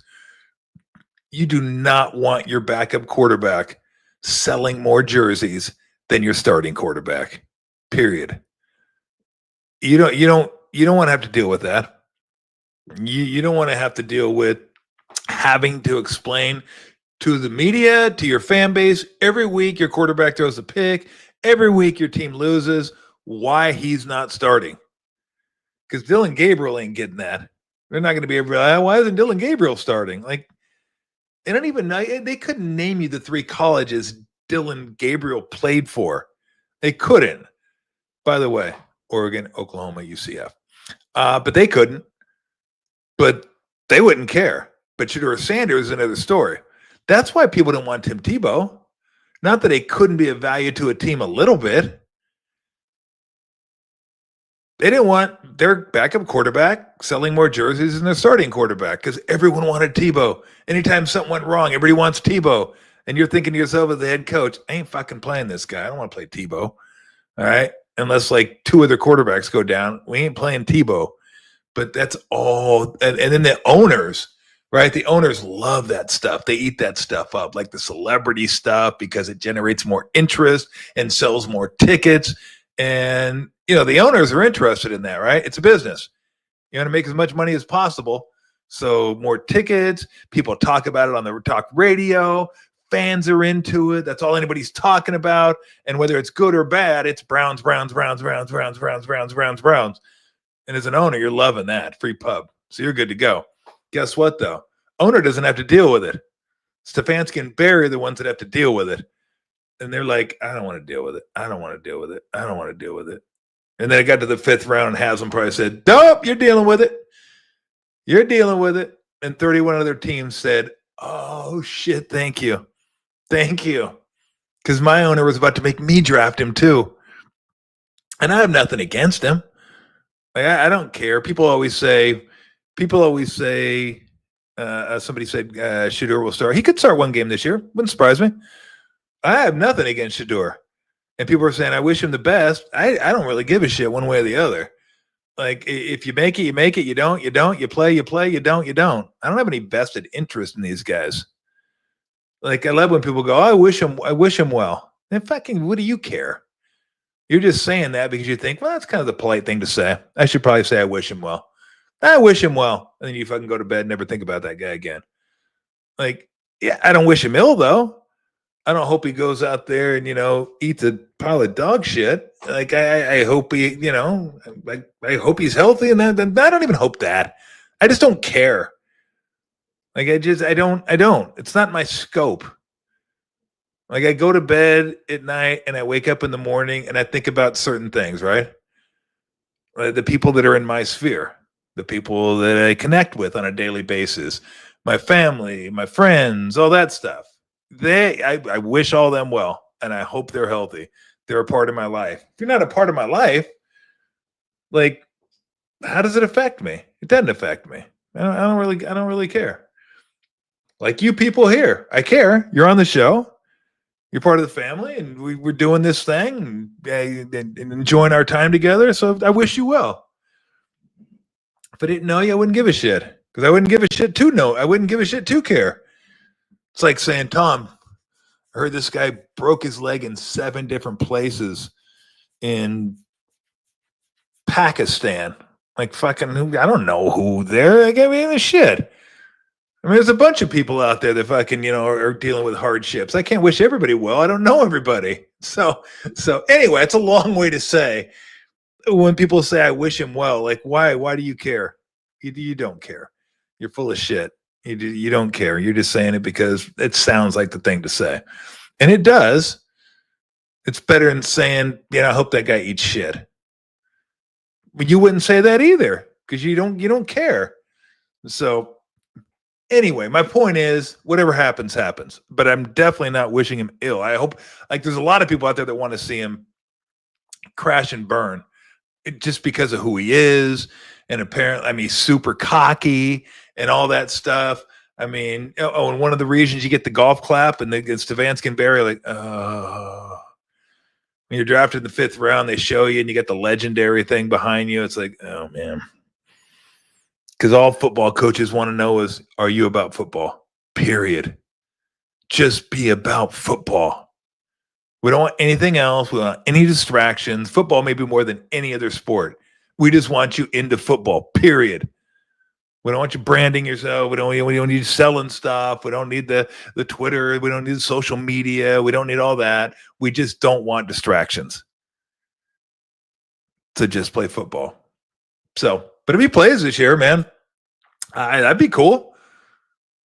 Speaker 1: You do not want your backup quarterback selling more jerseys than your starting quarterback. Period. You don't want to have to deal with that. You don't want to have to deal with having to explain to the media, to your fan base, every week your quarterback throws a pick, every week your team loses, why he's not starting. Because Dylan Gabriel ain't getting that. They're not going to be able to, why isn't Dylan Gabriel starting? Like, they don't even know. They couldn't name you the 3 colleges Dylan Gabriel played for. They couldn't. By the way, Oregon, Oklahoma, UCF. But they couldn't. But they wouldn't care. But Shedeur Sanders is another story. That's why people didn't want Tim Tebow. Not that he couldn't be of value to a team a little bit. They didn't want their backup quarterback selling more jerseys than their starting quarterback because everyone wanted Tebow. Anytime something went wrong, everybody wants Tebow. And you're thinking to yourself as the head coach, I ain't fucking playing this guy. I don't want to play Tebow. All right? Unless like two other quarterbacks go down, we ain't playing Tebow. But that's all. And then the owners, right? The owners love that stuff. They eat that stuff up, like the celebrity stuff, because it generates more interest and sells more tickets. And, the owners are interested in that, right? It's a business. You want to make as much money as possible. So more tickets, people talk about it on the talk radio, fans are into it. That's all anybody's talking about. And whether it's good or bad, it's Browns, Browns, Browns, Browns, Browns, Browns, Browns, Browns, Browns. And as an owner, you're loving that free pub. So you're good to go. Guess what, though? Owner doesn't have to deal with it. Stefanski and Barry are the ones that have to deal with it. And they're like, I don't want to deal with it. I don't want to deal with it. I don't want to deal with it. And then it got to the 5th round and Haslam probably said, nope, you're dealing with it. You're dealing with it. And 31 other teams said, oh, shit, thank you. Thank you. Because my owner was about to make me draft him too. And I have nothing against him. Like, I don't care. People always say, somebody said Shedeur will start. He could start one game this year. Wouldn't surprise me. I have nothing against Shedeur. And people are saying, I wish him the best. I don't really give a shit one way or the other. Like, if you make it, you make it. You don't, you don't. You play, you play. You don't, you don't. I don't have any vested interest in these guys. Like, I love when people go, oh, I wish him well. And fucking, what do you care? You're just saying that because you think, well, that's kind of the polite thing to say. I should probably say I wish him well. I wish him well. And then you fucking go to bed and never think about that guy again. Like, yeah, I don't wish him ill, though. I don't hope he goes out there and, eats a pile of dog shit. Like, I hope he, I hope he's healthy. And then I don't even hope that. I just don't care. Like, I don't. It's not my scope. Like, I go to bed at night and I wake up in the morning and I think about certain things, right? The people that are in my sphere, the people that I connect with on a daily basis, my family, my friends, all that stuff. I wish all them well, and I hope they're healthy. They're a part of my life. If you're not a part of my life, like, how does it affect me? It doesn't affect me. I don't really care. Like you people here, I care. You're on the show. You're part of the family, and we're doing this thing and enjoying our time together. So I wish you well. If I didn't know you, I wouldn't give a shit, because I wouldn't give a shit to know. I wouldn't give a shit to care. It's like saying, Tom, I heard this guy broke his leg in 7 different places in Pakistan. Like, fucking, I don't know who there. Like, I mean, shit. I mean, there's a bunch of people out there that fucking, are dealing with hardships. I can't wish everybody well. I don't know everybody. So anyway, it's a long way to say when people say I wish him well, like, why do you care? You don't care. You're full of shit. You don't care. You're just saying it because it sounds like the thing to say. And it does. It's better than saying, I hope that guy eats shit. But you wouldn't say that either because you don't care. So anyway, my point is, whatever happens, happens. But I'm definitely not wishing him ill. I hope, like, there's a lot of people out there that want to see him crash and burn just because of who he is. And apparently, I mean, super cocky and all that stuff. I mean, and one of the reasons you get the golf clap and Stefanski and Barry, like, when you're drafted in the 5th round, they show you and you get the legendary thing behind you. It's like, oh, man. Because all football coaches want to know is, are you about football? Period. Just be about football. We don't want anything else. We don't want any distractions. Football may be more than any other sport. We just want you into football, period. We don't want you branding yourself. We don't need you selling stuff. We don't need the Twitter. We don't need the social media. We don't need all that. We just don't want distractions. So just play football. So, but if he plays this year, man, that'd be cool.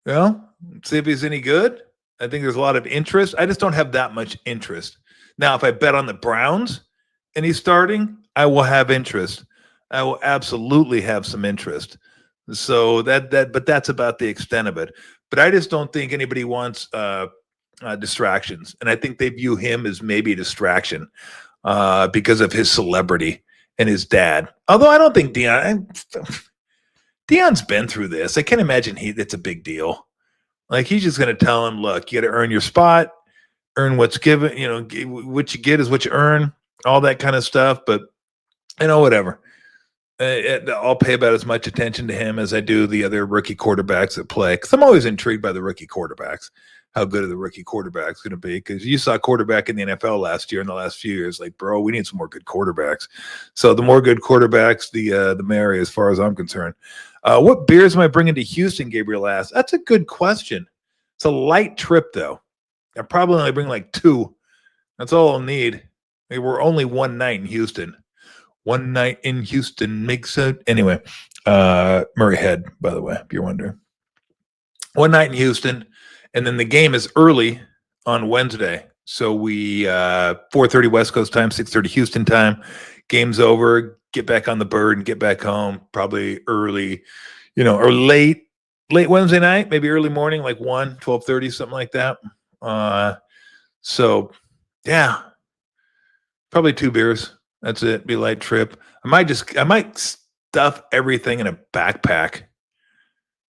Speaker 1: See if he's any good. I think there's a lot of interest. I just don't have that much interest. Now, if I bet on the Browns and he's starting, I will have interest. I will absolutely have some interest. So but that's about the extent of it. But I just don't think anybody wants distractions, and I think they view him as maybe a distraction because of his celebrity and his dad. Although I don't think Deion's been through this. I can't imagine it's a big deal. Like he's just going to tell him, look, you got to earn your spot, earn what's given. What you get is what you earn, all that kind of stuff. But whatever. I'll pay about as much attention to him as I do the other rookie quarterbacks that play. Because I'm always intrigued by the rookie quarterbacks. How good are the rookie quarterbacks going to be? Because you saw quarterback in the NFL last year, in the last few years. Like, bro, we need some more good quarterbacks. So the more good quarterbacks, the merrier, as far as I'm concerned. What beers am I bringing to Houston? Gabriel asked. That's a good question. It's a light trip, though. I probably only bring like 2. That's all I'll need. We're only one night in Houston. One night in Houston makes it. Anyway, Murray Head, by the way, if you're wondering. One night in Houston, and then the game is early on Wednesday. So we 4:30 West Coast time, 6:30 Houston time. Game's over. Get back on the bird and get back home. Probably early, or late Wednesday night, maybe early morning, like 12:30, something like that. So yeah, probably 2 beers. That's it. Be a light trip. I might stuff everything in a backpack,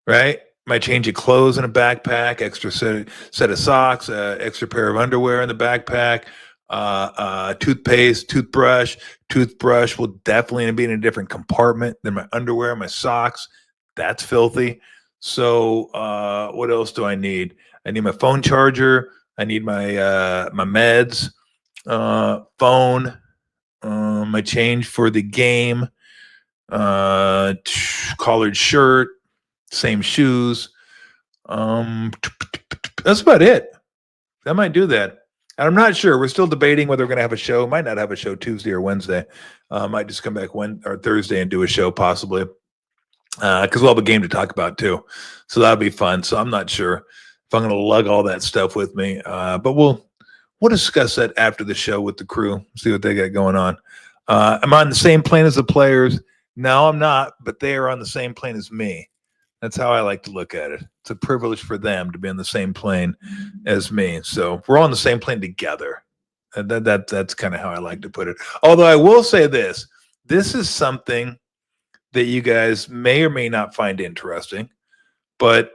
Speaker 1: right? Might change your clothes in a backpack, extra set of socks, extra pair of underwear in the backpack, toothpaste, toothbrush. Toothbrush will definitely be in a different compartment than my underwear, my socks. That's filthy. So what else do I need? I need my phone charger. I need my my meds, phone. My change for the game, collared shirt, same shoes. That's about it. I might do that. And I'm not sure. We're still debating whether we're going to have a show. Might not have a show Tuesday or Wednesday. Might just come back Thursday and do a show possibly. Because we'll have a game to talk about too. So that'll be fun. So I'm not sure if I'm going to lug all that stuff with me. But we'll discuss that after the show with the crew, see what they got going on. Am I on the same plane as the players? No, I'm not, but they are on the same plane as me. That's how I like to look at it. It's a privilege for them to be on the same plane as me. So we're all on the same plane together. And that's kind of how I like to put it. Although I will say this is something that you guys may or may not find interesting, but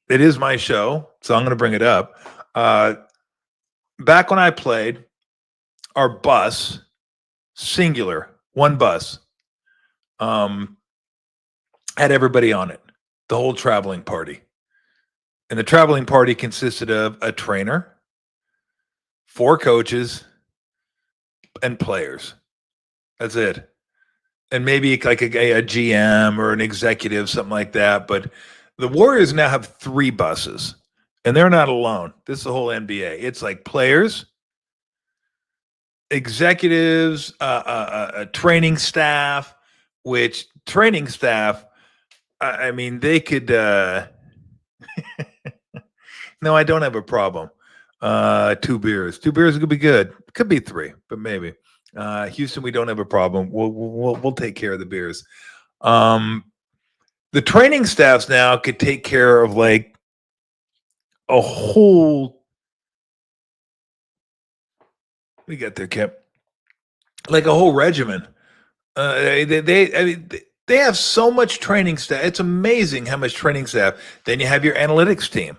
Speaker 1: it is my show, so I'm going to bring it up. Back when I played, our bus, singular, one bus, had everybody on it, the whole traveling party. And the traveling party consisted of a trainer, 4 coaches, and players. That's it. And maybe like a GM or an executive, something like that. But the Warriors now have 3 buses. And they're not alone. This is the whole NBA. It's like players, executives, training staff, which training staff, I mean, they could no, I don't have a problem. 2 beers. 2 beers could be good. Could be 3, but maybe. Houston, we don't have a problem. We'll take care of the beers. The training staffs now could take care of like a whole, we got there, Kip, like a whole regimen. They have so much training staff. It's amazing how much training staff. Then you have your analytics team,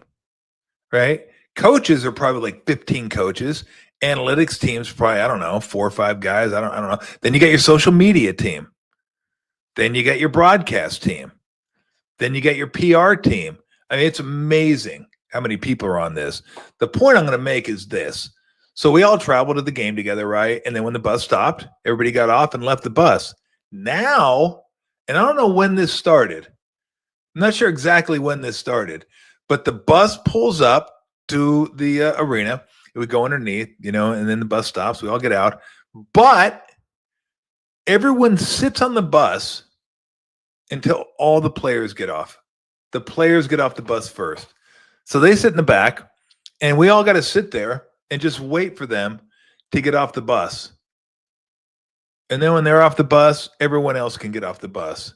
Speaker 1: right? Coaches are probably like 15 coaches. Analytics teams probably, I don't know, 4 or 5 guys. I don't know. Then you got your social media team. Then you got your broadcast team. Then you got your PR team. I mean, it's amazing how many people are on this. The point I'm going to make is this. So we all traveled to the game together, right? And then when the bus stopped, everybody got off and left the bus. Now, and I don't know when this started. I'm not sure exactly when this started, but the bus pulls up to the arena. It would go underneath, and then the bus stops. We all get out. But everyone sits on the bus until all the players get off. The players get off the bus first. So they sit in the back. And we all got to sit there and just wait for them to get off the bus. And then when they're off the bus, everyone else can get off the bus.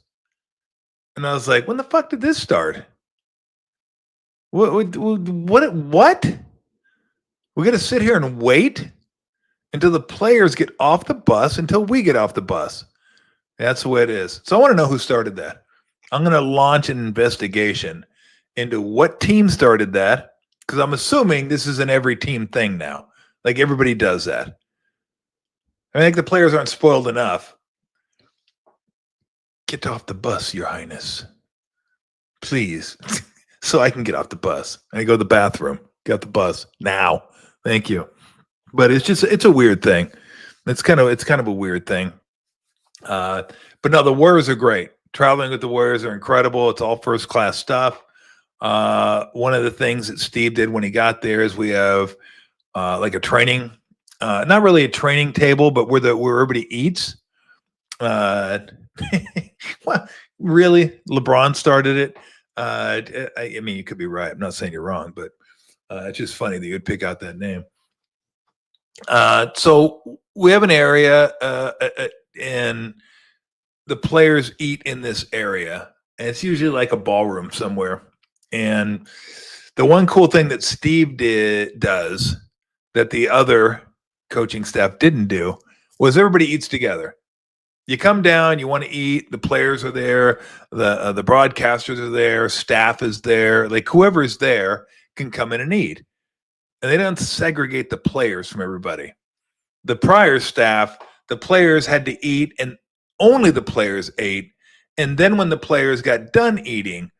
Speaker 1: And I was like, when the fuck did this start? What? We got to sit here and wait until the players get off the bus until we get off the bus. That's the way it is. So I want to know who started that. I'm going to launch an investigation into what team started that, because I'm assuming this is an every team thing now. Like everybody does that. I think the players aren't spoiled enough. Get off the bus, Your Highness. Please. So I can get off the bus. I go to the bathroom. Get off the bus now. Thank you. But it's a weird thing. It's kind of a weird thing. But no, the Warriors are great. Traveling with the Warriors are incredible. It's all first class stuff. One of the things that Steve did when he got there is we have like a training, not really a training table, but where everybody eats. Well, really, LeBron started it. I mean, you could be right. I'm not saying you're wrong, but it's just funny that you'd pick out that name. So we have an area, and the players eat in this area, and it's usually like a ballroom somewhere. And the one cool thing that Steve does that the other coaching staff didn't do was everybody eats together. You come down, you want to eat, the players are there, the broadcasters are there, staff is there, like whoever is there can come in and eat. And they don't segregate the players from everybody. The prior staff, the players had to eat and only the players ate. And then when the players got done eating,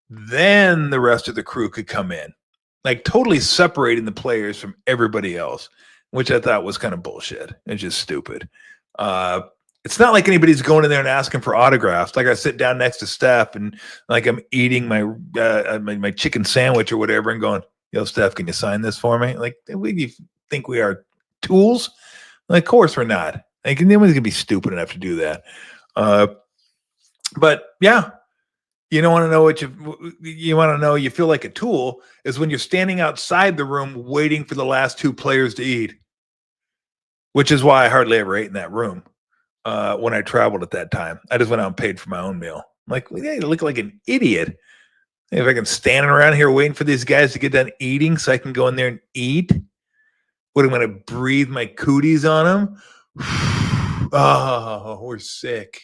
Speaker 1: then the rest of the crew could come in, like totally separating the players from everybody else, which I thought was kind of bullshit. It's just stupid. It's not like anybody's going in there and asking for autographs. Like I sit down next to Steph and like I'm eating my chicken sandwich or whatever and going, yo, Steph, can you sign this for me? Like, you think we are tools? Like, of course we're not. Like, nobody's going to be stupid enough to do that. But yeah, you don't want to know what you want to know. You feel like a tool is when you're standing outside the room waiting for the last two players to eat, which is why I hardly ever ate in that room. When I traveled at that time, I just went out and paid for my own meal. I'm like, well, yeah, you look like an idiot. If I can stand around here waiting for these guys to get done eating so I can go in there and eat, what, I'm going to breathe my cooties on them? Oh, we're sick.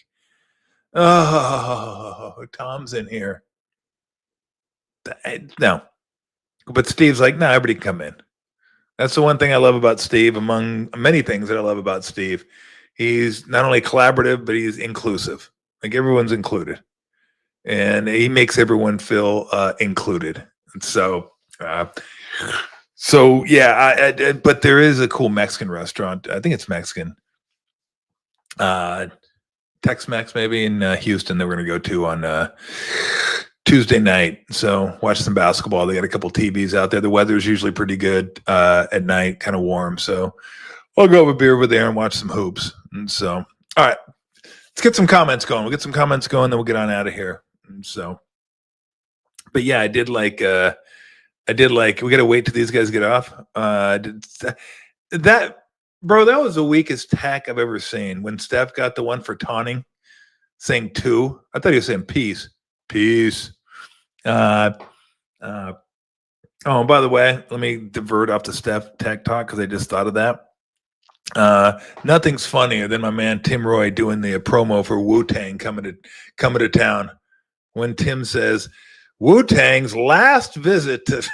Speaker 1: Oh, Tom's in here. No. But Steve's like, no, everybody can come in. That's the one thing I love about Steve, among many things that I love about Steve. He's not only collaborative, but he's inclusive. Like everyone's included. And he makes everyone feel included. And so yeah, but there is a cool Mexican restaurant. I think it's Mexican. Tex-Mex maybe in Houston that we're going to go to on Tuesday night. So watch some basketball. They got a couple TVs out there. The weather's usually pretty good at night, kind of warm. So I'll go have a beer over there and watch some hoops. And so, all right, let's get some comments going. We'll get some comments going, then we'll get on out of here. And so, but yeah, I did like, we got to wait till these guys get off. That, bro, that was the weakest tack I've ever seen. When Steph got the one for taunting, saying two, I thought he was saying peace. Peace. Oh, by the way, let me divert off to Steph tech talk because I just thought of that. Nothing's funnier than my man Tim Roy doing the promo for Wu-Tang coming to town. When Tim says Wu-Tang's last visit to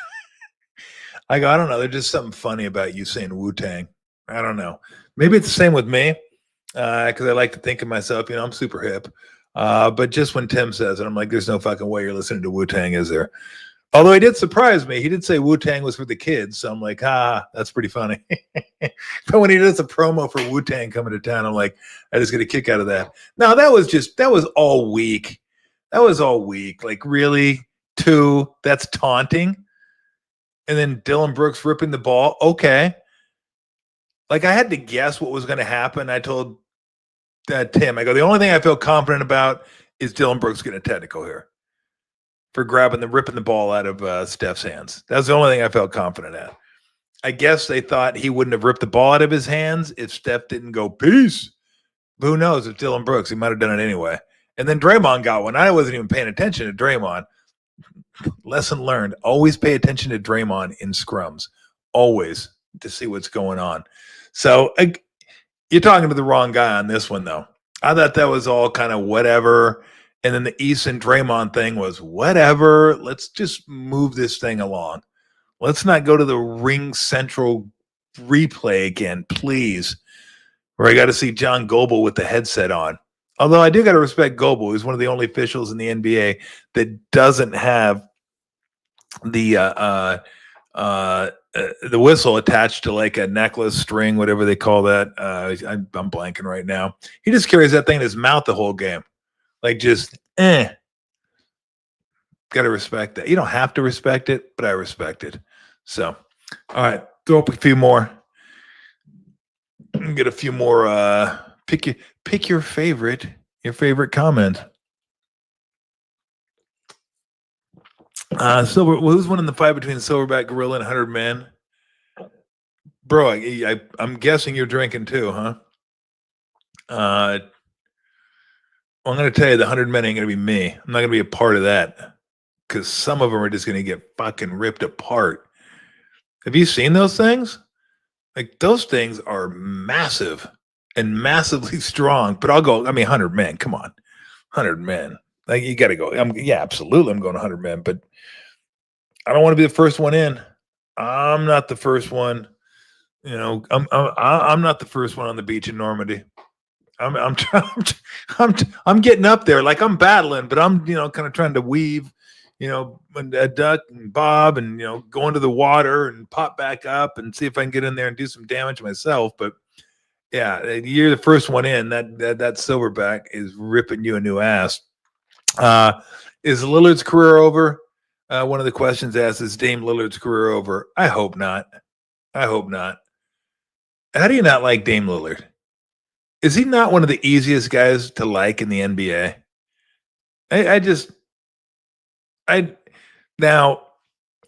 Speaker 1: I go, I don't know, there's just something funny about you saying Wu-Tang. I don't know. Maybe it's the same with me, because I like to think of myself, I'm super hip. But just when Tim says it, I'm like, there's no fucking way you're listening to Wu-Tang, is there? Although he did surprise me. He did say Wu-Tang was for the kids. So I'm like, that's pretty funny. But when he does a promo for Wu-Tang coming to town, I'm like, I just get a kick out of that. No, that was all weak. That was all weak. Like, really? Two? That's taunting? And then Dylan Brooks ripping the ball? Okay. Like, I had to guess what was going to happen. I told Tim, I go, the only thing I feel confident about is Dylan Brooks getting a technical here. for ripping the ball out of Steph's hands. That's the only thing I felt confident at. I guess they thought he wouldn't have ripped the ball out of his hands if Steph didn't go peace. But who knows if Dylan Brooks, he might have done it anyway. And then Draymond got one. I wasn't even paying attention to Draymond. Lesson learned: always pay attention to Draymond in scrums, always, to see what's going on. So you're talking to the wrong guy on this one, though. I thought that was all kind of whatever. And then the Eason Draymond thing was whatever. Let's just move this thing along. Let's not go to the Ring Central replay again, please, where I got to see John Goble with the headset on. Although I do got to respect Goble, who's one of the only officials in the NBA that doesn't have the whistle attached to like a necklace, string, whatever they call that. I'm blanking right now. He just carries that thing in his mouth the whole game. Like just, got to respect that. You don't have to respect it, but I respect it. So, all right, throw up a few more. Get a few more. Pick your favorite comment. Who's winning the fight between Silverback Gorilla and 100 Men? Bro, I'm guessing you're drinking too, huh? I'm going to tell you the 100 Men ain't going to be me. I'm not going to be a part of that because some of them are just going to get fucking ripped apart. Have you seen those things? Like, those things are massive and massively strong. But I'll go, 100 Men. Come on. 100 Men. Like, you got to go. Yeah, absolutely. I'm going 100 Men. But I don't want to be the first one in. I'm not the first one. You know, I'm not the first one on the beach in Normandy. I'm getting up there. Like, I'm battling, but I'm, kind of trying to weave, a duck and bob and, go into the water and pop back up and see if I can get in there and do some damage myself. But yeah, you're the first one in. That Silverback is ripping you a new ass. Is Lillard's career over? One of the questions asked, is Dame Lillard's career over? I hope not. How do you not like Dame Lillard? Is he not one of the easiest guys to like in the NBA? Now,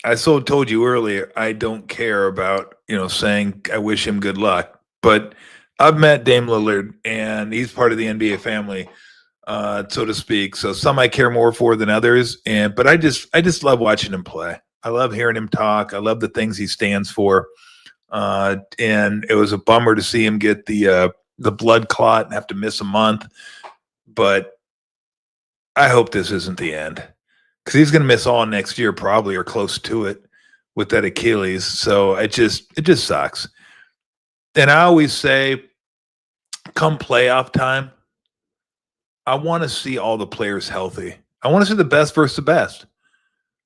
Speaker 1: I told you earlier, I don't care about, saying I wish him good luck, but I've met Dame Lillard and he's part of the NBA family, so to speak. So some I care more for than others. But I just love watching him play. I love hearing him talk. I love the things he stands for. And it was a bummer to see him get the blood clot and have to miss a month. But I hope this isn't the end, because he's going to miss all next year probably, or close to it, with that Achilles. So it just sucks. And I always say, come playoff time, I want to see all the players healthy. I want to see the best versus the best.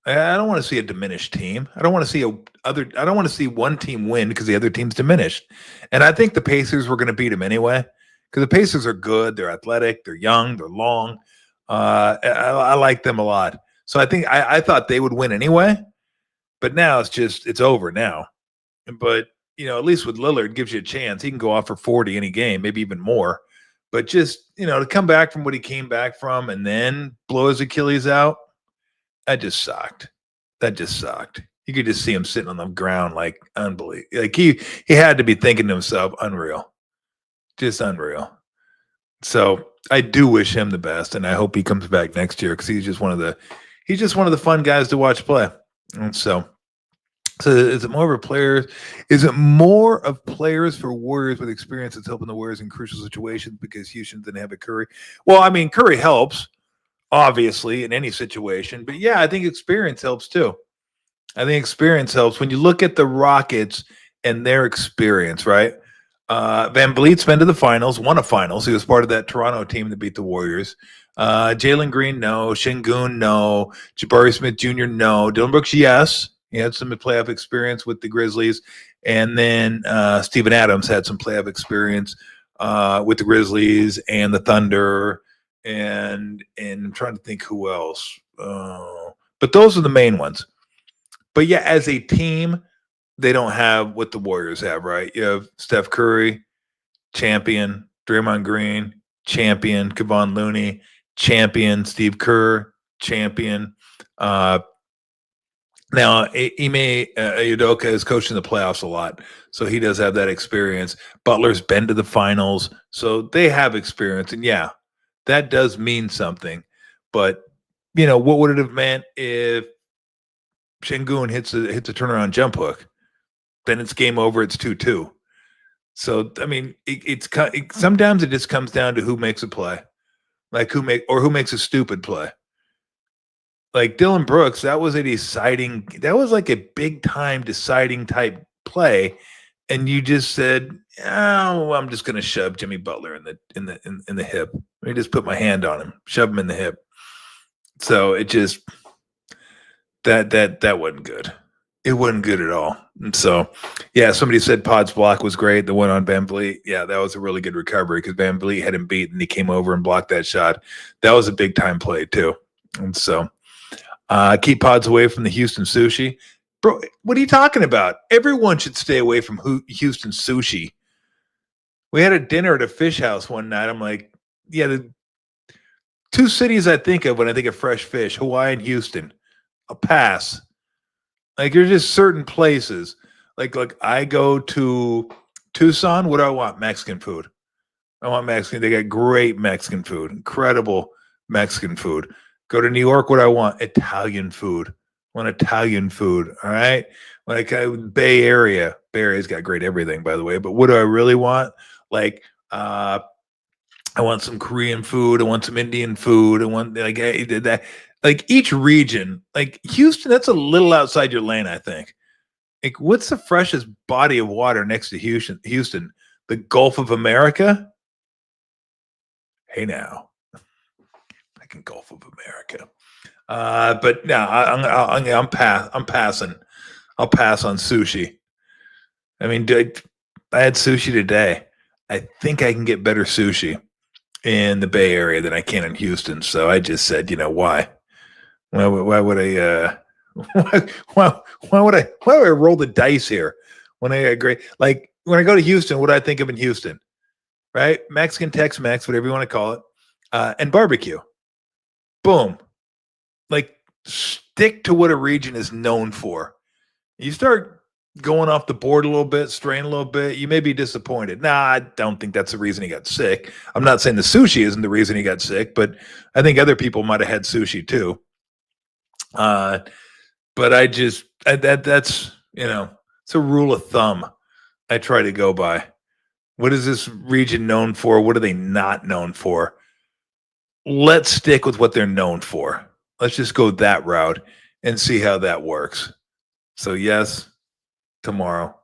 Speaker 1: I don't want to see a diminished team. I don't want to see I don't want to see one team win because the other team's diminished. And I think the Pacers were going to beat them anyway, because the Pacers are good. They're athletic. They're young. They're long. I like them a lot. So I thought they would win anyway. But now it's over now. But, at least with Lillard, it gives you a chance. He can go off for 40 any game, maybe even more. But just, to come back from what he came back from and then blow his Achilles out, that just sucked. You could just see him sitting on the ground, like, unbelievable. Like, he had to be thinking to himself, unreal. Just unreal. So I do wish him the best, and I hope he comes back next year, because he's just one of the fun guys to watch play. And so is it more of players for Warriors with experience that's helping the Warriors in crucial situations because Houston didn't have a Curry? Well, Curry helps, obviously, in any situation. But yeah, I think experience helps too. I think experience helps. When you look at the Rockets and their experience, right? Van Vliet's been to the finals, won a finals. He was part of that Toronto team that beat the Warriors. Jalen Green, no. Şengün, no. Jabari Smith Jr., no. Dylan Brooks, yes. He had some playoff experience with the Grizzlies. And then Steven Adams had some playoff experience with the Grizzlies and the Thunder. And I'm trying to think who else. But those are the main ones. But yeah, as a team, they don't have what the Warriors have, right? You have Steph Curry, champion. Draymond Green, champion. Kevon Looney, champion. Steve Kerr, champion. Now, Ime Udoka is coaching the playoffs a lot, so he does have that experience. Butler's been to the finals, so they have experience. And yeah, that does mean something. But, what would it have meant if Şengün hits a turnaround jump hook? Then it's game over. It's 2-2. So, I mean, sometimes it just comes down to who makes a play, like who makes a stupid play. Like Dylan Brooks, that was like a big time deciding type play, and you just said, "Oh, I'm just going to shove Jimmy Butler in the hip. Let me just put my hand on him, shove him in the hip." So it just that wasn't good. It wasn't good at all. And so, yeah, somebody said Pod's block was great. The one on Van Vliet, yeah, that was a really good recovery because Van Vliet had him beat, and he came over and blocked that shot. That was a big time play too. And so. Keep pods away from the Houston sushi. Bro, what are you talking about? Everyone should stay away from Houston sushi. We had a dinner at a fish house one night. I'm like, yeah, the two cities I think of when I think of fresh fish, Hawaii and Houston. I'll pass. Like, there's just certain places. Like I go to Tucson. What do I want? Mexican food. I want Mexican. They got great Mexican food. Incredible Mexican food. Go to New York, what I want? Italian food. I want Italian food, all right? Like Bay Area's got great everything, by the way. But what do I really want? Like, I want some Korean food. I want some Indian food. I want that. Like each region, like Houston, that's a little outside your lane, I think. Like, what's the freshest body of water next to Houston? The Gulf of America? Hey now. Gulf of America. But no, I'm passing. I'll pass on sushi. I mean, I had sushi today. I think I can get better sushi in the Bay Area than I can in Houston. So I just said, why? Why would I? Why would I roll the dice here when I agree? Like when I go to Houston, what do I think of in Houston? Right, Mexican, Tex-Mex, whatever you want to call it, and barbecue. Boom. Like, stick to what a region is known for. You start going off the board a little bit, straying a little bit, you may be disappointed. Nah, I don't think that's the reason he got sick. I'm not saying the sushi isn't the reason he got sick, but I think other people might have had sushi too. But that's, it's a rule of thumb I try to go by. What is this region known for? What are they not known for? Let's stick with what they're known for. Let's just go that route and see how that works. So yes, tomorrow,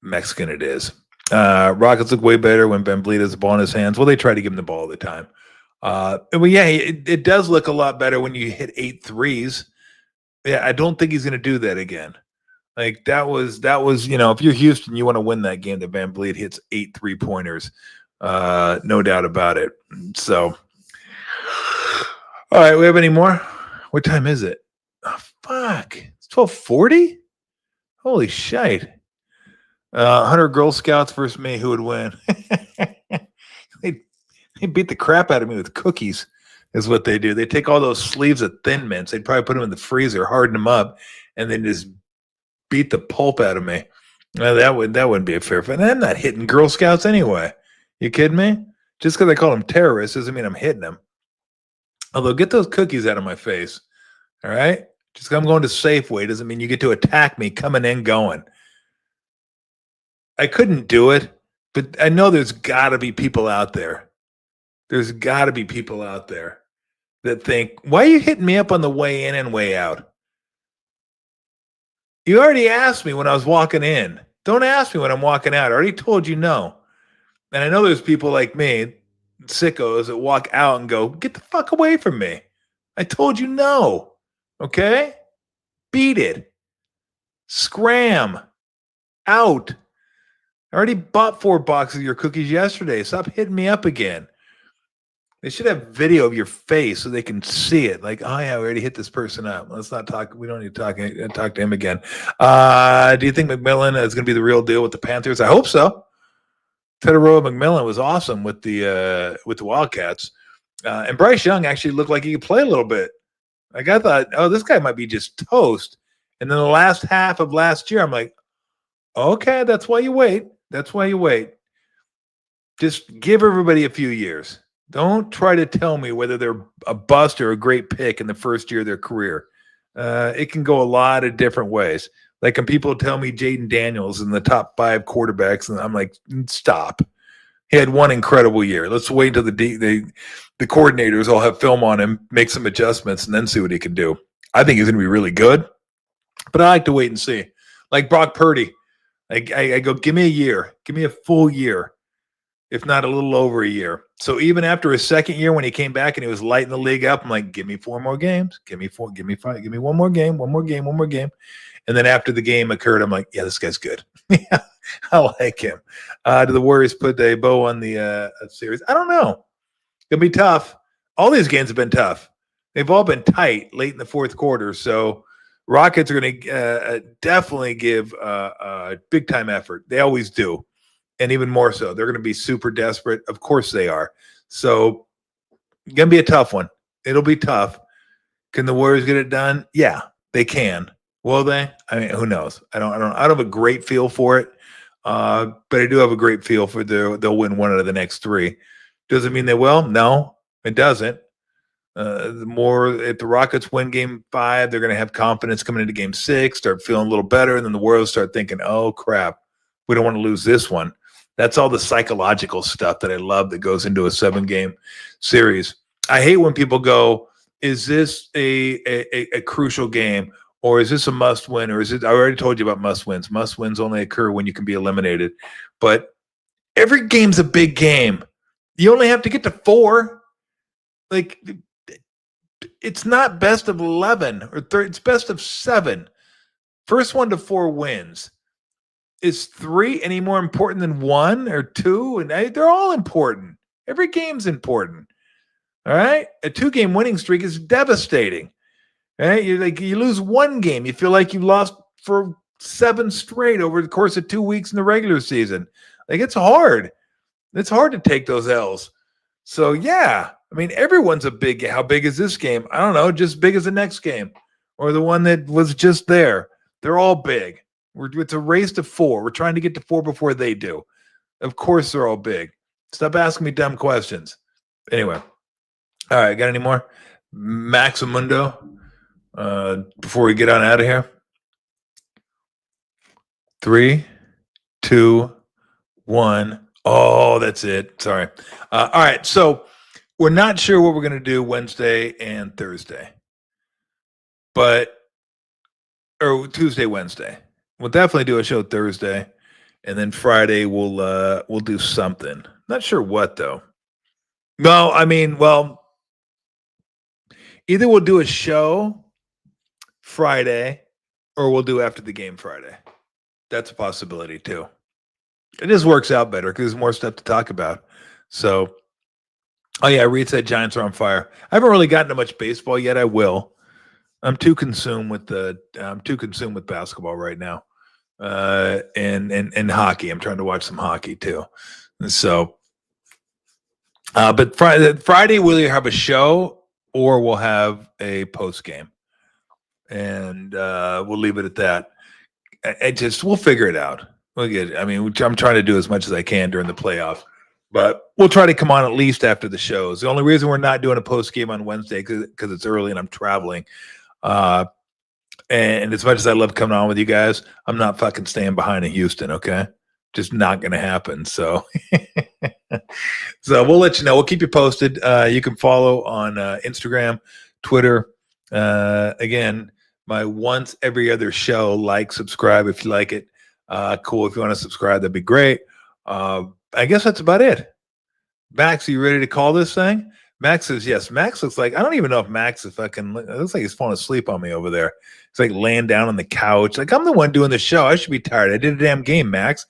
Speaker 1: Mexican it is. Rockets look way better when Ben Vliet has the ball in his hands. Well, they try to give him the ball all the time. Well, yeah, it does look a lot better when you hit 8 threes. Yeah, I don't think he's going to do that again. Like that was, if you're Houston, you want to win that game that Van Vliet hits 8 3-pointers. No doubt about it. So, all right, we have any more? What time is it? Oh, fuck. It's 12:40? Holy shite. 100 Girl Scouts versus me. Who would win? They beat the crap out of me with cookies is what they do. They take all those sleeves of Thin Mints. They'd probably put them in the freezer, harden them up, and then just beat the pulp out of me. That wouldn't be a fair fight. I'm not hitting Girl Scouts anyway. You kidding me? Just because I call them terrorists doesn't mean I'm hitting them. Although, get those cookies out of my face. All right? Just because I'm going to Safeway doesn't mean you get to attack me coming in going. I couldn't do it, but I know there's got to be people out there. There's got to be people out there that think, why are you hitting me up on the way in and way out? You already asked me when I was walking in. Don't ask me when I'm walking out. I already told you no. And I know there's people like me, sickos, that walk out and go, get the fuck away from me. I told you no. Okay? Beat it. Scram. Out. I already bought 4 boxes of your cookies yesterday. Stop hitting me up again. They should have video of your face so they can see it. Like, oh yeah, we already hit this person up. Let's not talk. We don't need to talk to him again. Do you think McMillan is going to be the real deal with the Panthers? I hope so. Teteroa McMillan was awesome with the Wildcats, and Bryce Young actually looked like he could play a little bit. Like I thought, oh, this guy might be just toast. And then the last half of last year, I'm like, okay, that's why you wait. That's why you wait. Just give everybody a few years. Don't try to tell me whether they're a bust or a great pick in the first year of their career. It can go a lot of different ways. Like when people tell me Jaden Daniels in the top 5 quarterbacks, and I'm like, stop. He had one incredible year. Let's wait until the coordinators all have film on him, make some adjustments, and then see what he can do. I think he's going to be really good, but I like to wait and see. Like Brock Purdy, I go, give me a year. Give me a full year, if not a little over a year. So even after his second year when he came back and he was lighting the league up, I'm like, give me 4 more games. Give me 4, give me 5, give me one more game. And then after the game occurred, I'm like, yeah, this guy's good. Yeah, I like him. Do the Warriors put a bow on the series? I don't know. It's going to be tough. All these games have been tough. They've all been tight late in the fourth quarter. So Rockets are going to definitely give a big-time effort. They always do. And even more so. They're going to be super desperate. Of course they are. So it's going to be a tough one. It'll be tough. Can the Warriors get it done? Yeah, they can. Will they? I mean, who knows? I don't have a great feel for it, but I do have a great feel for they'll win one out of the next 3. Does it mean they will? No, it doesn't. The more if the Rockets win Game 5, they're going to have confidence coming into Game 6, start feeling a little better, and then the Warriors start thinking, "Oh crap, we don't want to lose this one." That's all the psychological stuff that I love that goes into a 7-game series. I hate when people go, "Is this a crucial game?" Or is this a must win? Or is it? I already told you about must wins. Must wins only occur when you can be eliminated. But every game's a big game. You only have to get to 4. Like it's not best of 11 or 30. It's best of 7. First 1 to 4 wins. Is 3 any more important than 1 or 2? And they're all important. Every game's important. All right. A 2-game winning streak is devastating. Right? You lose 1 game, you feel like you lost for 7 straight over the course of 2 weeks in the regular season. Like it's hard. It's hard to take those L's. So yeah, I mean everyone's a big. How big is this game? I don't know, just big as the next game, or the one that was just there. They're all big. It's a race to 4. We're trying to get to 4 before they do. Of course, they're all big. Stop asking me dumb questions. Anyway, all right. Got any more? Maximundo. Before we get on out of here, 3, 2, 1. Oh, that's it. Sorry. All right. So we're not sure what we're going to do Wednesday and Thursday, or Tuesday, Wednesday. We'll definitely do a show Thursday, and then Friday we'll do something. Not sure what though. No, I mean, well, either we'll do a show Friday, or we'll do after the game Friday. That's a possibility too. It just works out better because there's more stuff to talk about. So, oh yeah, Reed said Giants are on fire. I haven't really gotten to much baseball yet. I will. I'm too consumed with basketball right now, and hockey. I'm trying to watch some hockey too. And so, but Friday we'll either have a show or we'll have a post game. And we'll leave it at that. We'll figure it out. We'll get it. I mean, I'm trying to do as much as I can during the playoffs, but we'll try to come on at least after the shows. The only reason we're not doing a post game on Wednesday because it's early and I'm traveling. And as much as I love coming on with you guys, I'm not fucking staying behind in Houston. Okay, just not going to happen. So, so we'll let you know. We'll keep you posted. You can follow on Instagram, Twitter. Again. My once every other show, subscribe if you like it. Cool. If you want to subscribe, that'd be great. I guess that's about it. Max, are you ready to call this thing? Max says yes. Max looks like, I don't even know if Max is fucking, it looks like he's falling asleep on me over there. He's like laying down on the couch. Like I'm the one doing the show. I should be tired. I did a damn game, Max.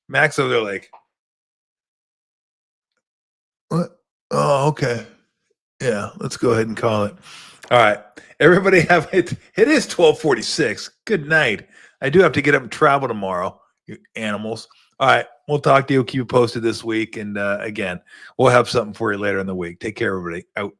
Speaker 1: Max over there like, what? Oh, okay. Yeah, let's go ahead and call it. All right. Everybody have it. It is 12:46. Good night. I do have to get up and travel tomorrow, you animals. All right. We'll talk to you. Keep you posted this week. And again, we'll have something for you later in the week. Take care, everybody. Out.